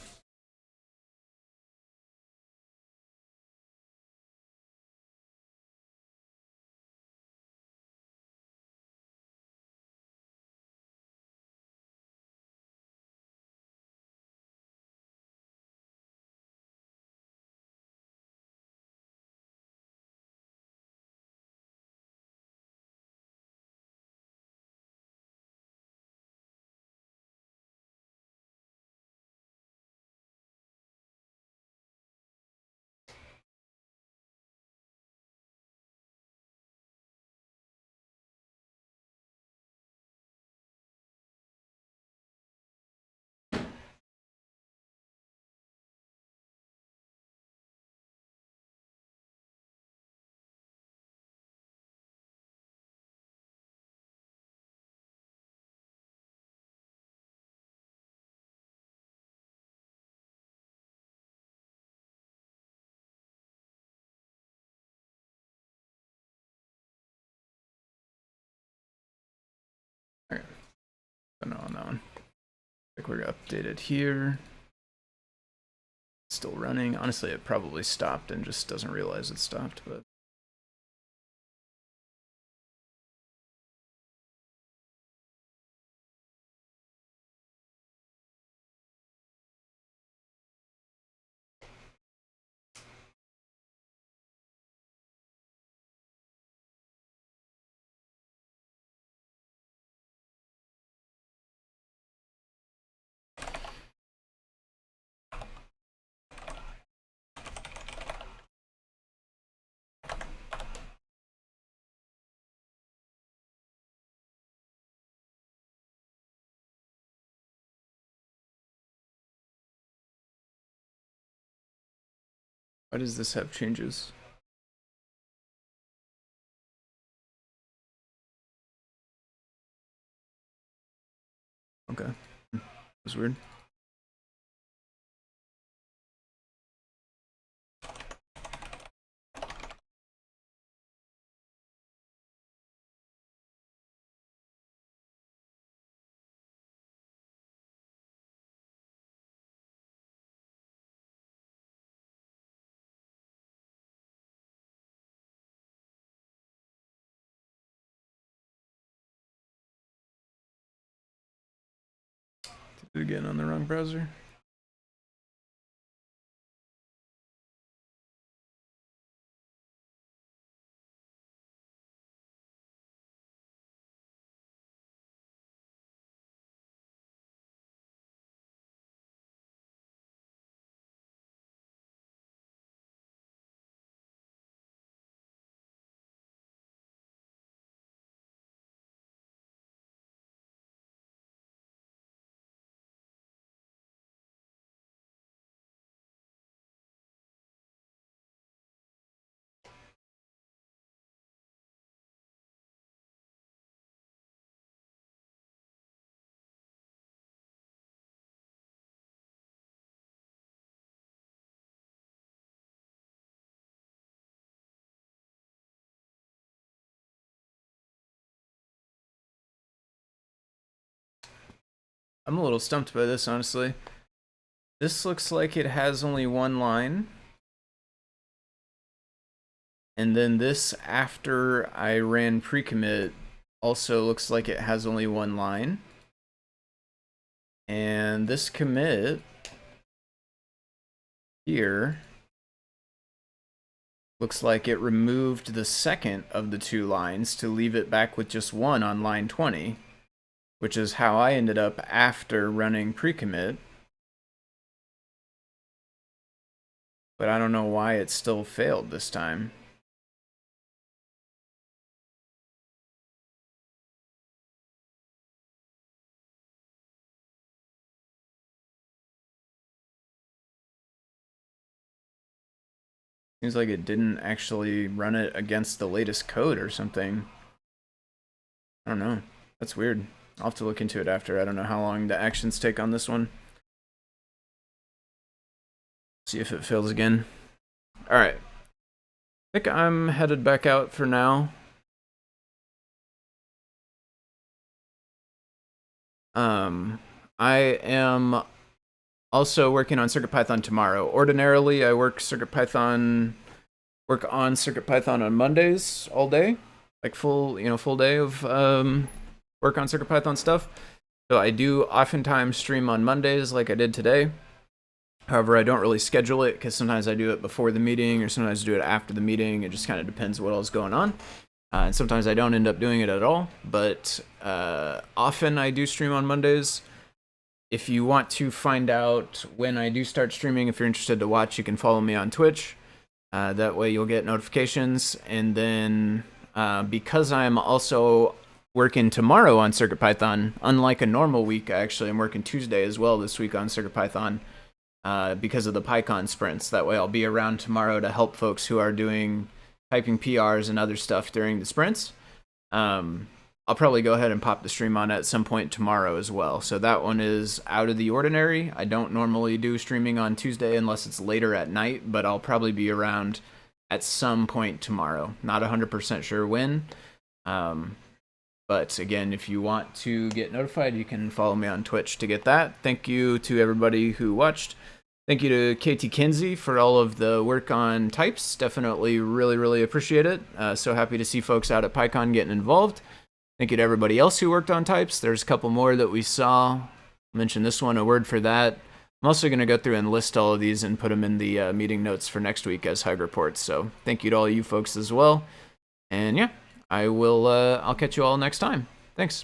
Speaker 1: All right, so no on that one. I think we're updated here. Still running. Honestly, it probably stopped and just doesn't realize it stopped, but. Why does this have changes? Okay. That's weird. Did it again on the wrong browser. I'm a little stumped by this, honestly. This looks like it has only one line. And then this, after I ran pre-commit, also looks like it has only one line. And this commit here looks like it removed the second of the two lines to leave it back with just one on line 20, which is how I ended up after running pre-commit. But I don't know why it still failed this time. Seems like it didn't actually run it against the latest code or something. I don't know. That's weird. I'll have to look into it after. I don't know how long the actions take on this one. See if it fails again. Alright. I think I'm headed back out for now. I am also working on CircuitPython tomorrow. Ordinarily, I work on CircuitPython on Mondays all day, like full day of work on CircuitPython stuff. So I do oftentimes stream on Mondays, like I did today. However, I don't really schedule it because sometimes I do it before the meeting or sometimes I do it after the meeting. It just kind of depends what else is going on. And sometimes I don't end up doing it at all, but often I do stream on Mondays. If you want to find out when I do start streaming, if you're interested to watch, you can follow me on Twitch. That way you'll get notifications. And then because I'm also working tomorrow on CircuitPython, unlike a normal week, I actually am working Tuesday as well this week on CircuitPython because of the PyCon sprints. That way I'll be around tomorrow to help folks who are typing PRs and other stuff during the sprints. I'll probably go ahead and pop the stream on at some point tomorrow as well. So that one is out of the ordinary. I don't normally do streaming on Tuesday unless it's later at night, but I'll probably be around at some point tomorrow. Not 100% sure when. But again, if you want to get notified, you can follow me on Twitch to get that. Thank you to everybody who watched. Thank you to KT Kinsey for all of the work on types. Definitely really, really appreciate it. So happy to see folks out at PyCon getting involved. Thank you to everybody else who worked on types. There's a couple more that we saw. I'll mention this one, a word for that. I'm also going to go through and list all of these and put them in the meeting notes for next week as Hug reports. So thank you to all you folks as well. And yeah, I'll catch you all next time. Thanks.